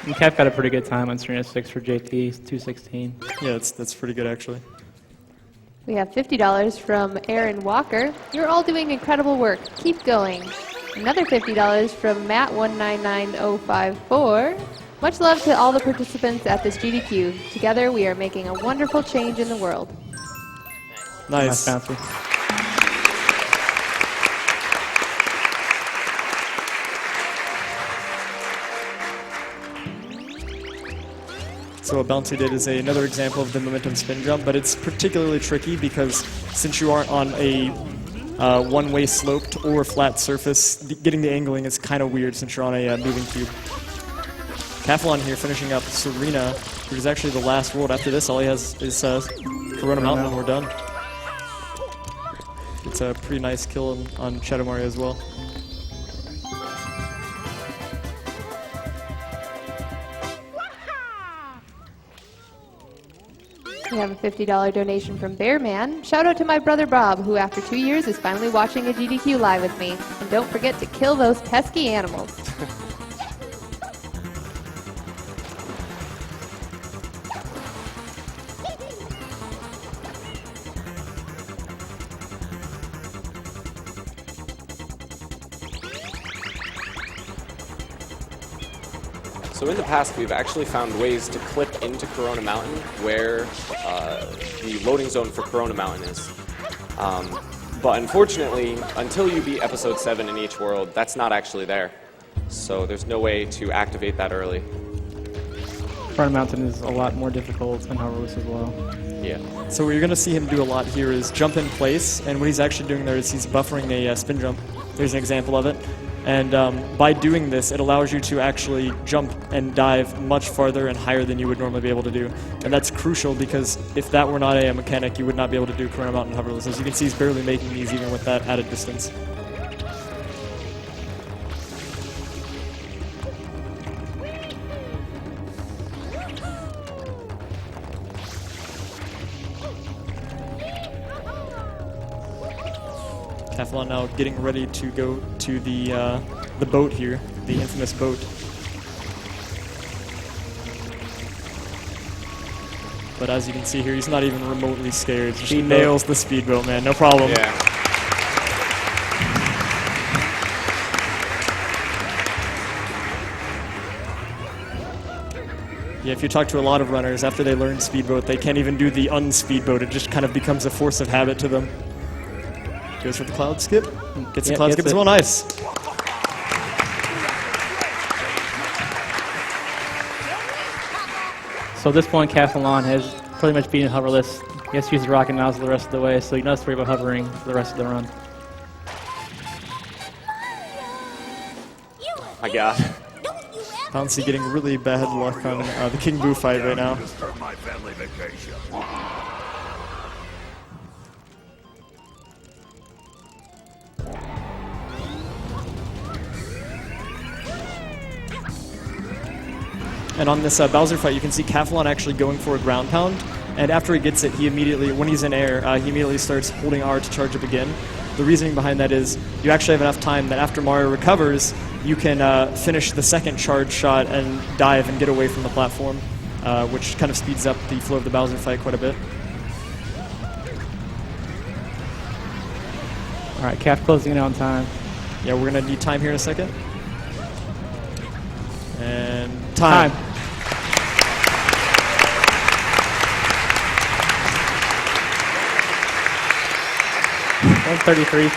And Kev got a pretty good time on Sirena 6 for JT, 2:16. Yeah, that's pretty good actually. We have $50 from Aaron Walker. You're all doing incredible work. Keep going. Another $50 from Matt199054. Much love to all the participants at this GDQ. Together, we are making a wonderful change in the world. Nice. Bouncy. So what Bouncy did is another example of the momentum spin jump, but it's particularly tricky because since you aren't on a one-way sloped or flat surface, getting the angling is kind of weird since you're on a moving cube. Kaffelon here finishing up Sirena, which is actually the last world. After this, all he has is Corona Mountain and we're done. It's a pretty nice kill on Shadow Mario as well. We have a $50 donation from Bearman. Shout out to my brother Bob, who after 2 years is finally watching a GDQ live with me. And don't forget to kill those pesky animals. So in the past, we've actually found ways to clip into Corona Mountain where the loading zone for Corona Mountain is. But unfortunately, until you beat episode 7 in each world, that's not actually there. So there's no way to activate that early. Corona Mountain is a lot more difficult than Hoverless as well. Yeah. So what you're going to see him do a lot here is jump in place, and what he's actually doing there is he's buffering a spin jump. There's an example of it. And by doing this, it allows you to actually jump and dive much farther and higher than you would normally be able to do. And that's crucial because if that were not a mechanic, you would not be able to do Corona Mountain Hoverless. As you can see, he's barely making these even with that added distance. Kaffelon now getting ready to go to the boat here, the infamous boat. But as you can see here, he's not even remotely scared. Just nails the speedboat, man. No problem. Yeah. Yeah, if you talk to a lot of runners, after they learn speedboat, they can't even do the unspeedboat. It just kind of becomes a force of habit to them. Goes for the cloud skip. Gets the cloud skip as well. Nice. So at this point, Kaffelon has pretty much beaten Hoverless. He has to use the rocket nozzle the rest of the way, so he doesn't have to worry about hovering for the rest of the run. My God. Bouncy getting really bad luck on the King Boo fight right now. My family vacation. And on this Bowser fight, you can see Kaffelon actually going for a ground pound. And after he gets it, he immediately, when he's in air, he immediately starts holding R to charge up again. The reasoning behind that is you actually have enough time that after Mario recovers, you can finish the second charge shot and dive and get away from the platform, which kind of speeds up the flow of the Bowser fight quite a bit. All right, Kaf closing in on time. Yeah, we're going to need time here in a second. And time. 133.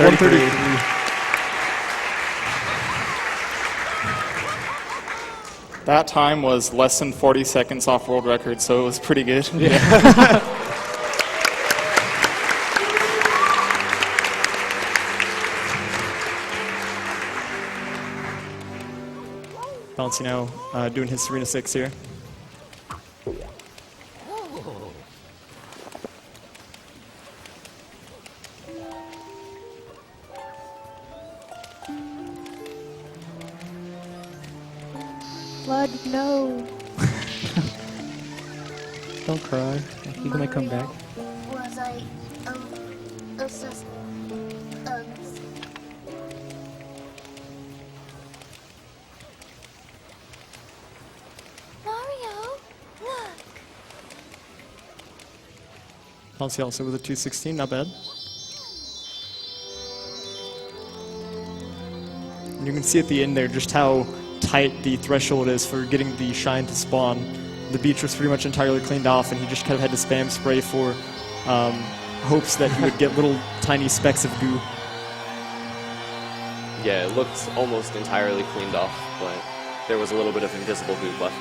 That time was less than 40 seconds off world record, so it was pretty good. Yeah. Bouncy now doing his Sirena 6 here. Flood, no. Don't cry. You can come back. Was I assessed? Mario, look. Bouncy also with a 216, not bad. And you can see at the end there just how tight the threshold is for getting the shine to spawn. The beach was pretty much entirely cleaned off, and he just kind of had to spam spray for hopes that he would get little tiny specks of goo. Yeah, it looked almost entirely cleaned off, but there was a little bit of invisible goo left.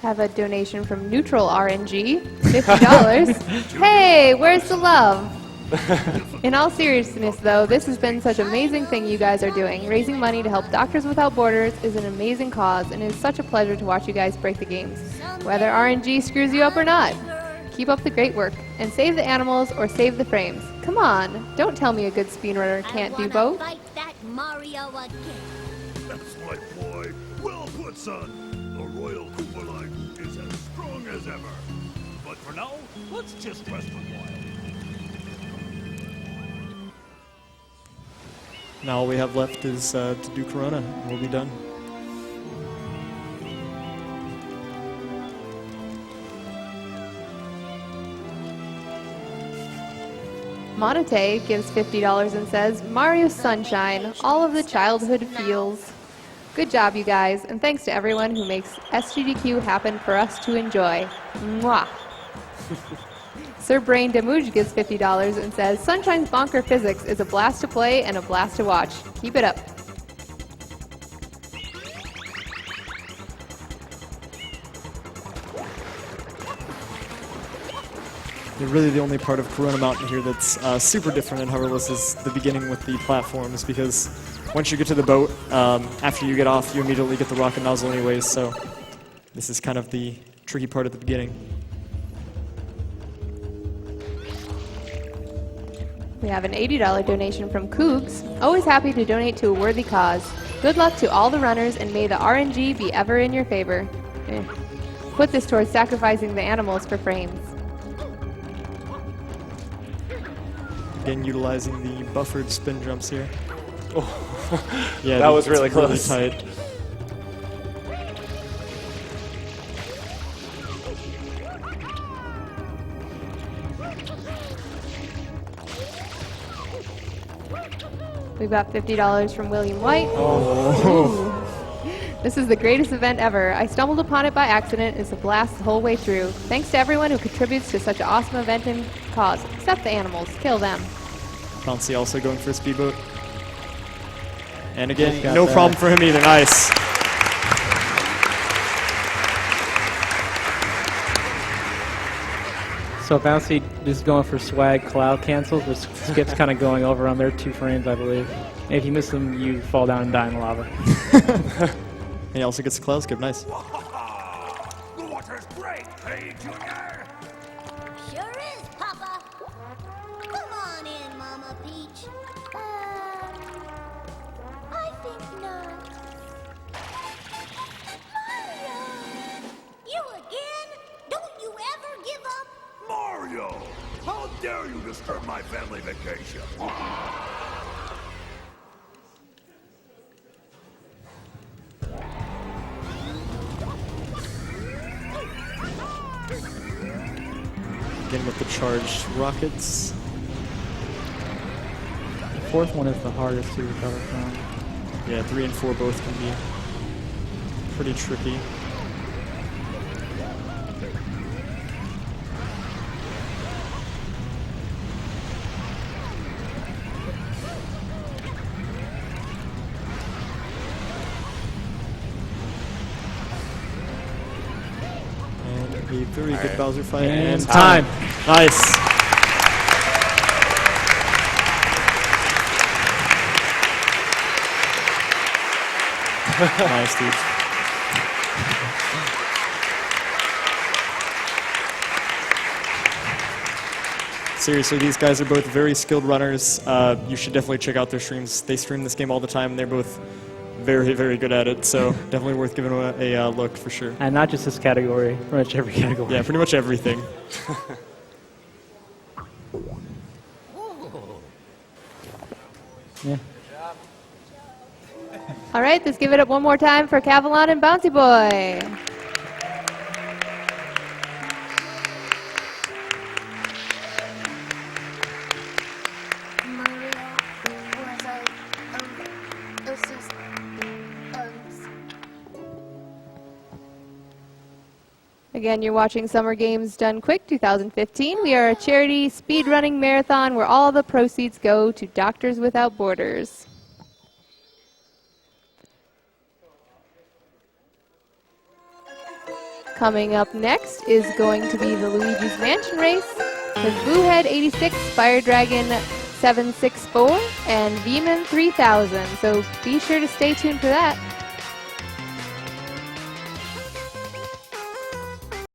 Have a donation from Neutral RNG, $50. Hey, where's the love? In all seriousness, though, this has been such an amazing thing you guys are doing. Raising money to help Doctors Without Borders is an amazing cause, and it is such a pleasure to watch you guys break the games, whether RNG screws you up or not. Keep up the great work, and save the animals or save the frames. Come on, don't tell me a good speedrunner can't do both. Fight that Mario again. That's right, boy. Well put, son. The Royal Koopa line is as strong as ever. But for now, let's just rest a while. Now all we have left is to do Corona, and we'll be done. Monate gives $50 and says, Mario Sunshine, all of the childhood feels. Good job, you guys, and thanks to everyone who makes SGDQ happen for us to enjoy. Mwah! Sir Brain Damouge gives $50 and says, Sunshine's bonker physics is a blast to play and a blast to watch. Keep it up. Really the only part of Corona Mountain here that's super different than Hoverless is the beginning with the platforms, because once you get to the boat, after you get off, you immediately get the rocket nozzle anyways, so this is kind of the tricky part at the beginning. We have an $80 donation from Cougs. Always happy to donate to a worthy cause. Good luck to all the runners, and may the RNG be ever in your favor. Put this towards sacrificing the animals for frames. Again, utilizing the buffered spin jumps here. Oh, yeah, that was really close. Really tight. We've got $50 from William White. Oh. This is the greatest event ever. I stumbled upon it by accident. It's a blast the whole way through. Thanks to everyone who contributes to such an awesome event and cause. Except the animals. Kill them. Bouncy also going for a speedboat. And again, Got no that. problem for him either. Nice. So Bouncy is going for swag cloud cancels, which Skip's kind of going over on their 2 frames, I believe. And if you miss them, you fall down and die in lava. And he also gets a cloud skip. Nice. The water's great, hey, Junior? Sure is, Papa. Come on in, Mama Peach. I think not. Mario! You again? Don't you ever give up? Mario! How dare you disturb my family vacation? Again with the charged rockets. The 4th one is the hardest to recover from. Yeah, 3 and 4 both can be pretty tricky. And a very good Bowser fight. And time. Nice. Nice, dude. Seriously, these guys are both very skilled runners. You should definitely check out their streams. They stream this game all the time, and they're both very, very good at it. So definitely worth giving a look for sure. And not just this category, pretty much every category. Yeah, pretty much everything. Yeah. All right, let's give it up one more time for Kaffelon and Bounceyboy. Again, you're watching Summer Games Done Quick 2015. We are a charity speedrunning marathon where all the proceeds go to Doctors Without Borders. Coming up next is going to be the Luigi's Mansion race with Boohead 86, Fire Dragon 764, and Veeman 3000. So be sure to stay tuned for that.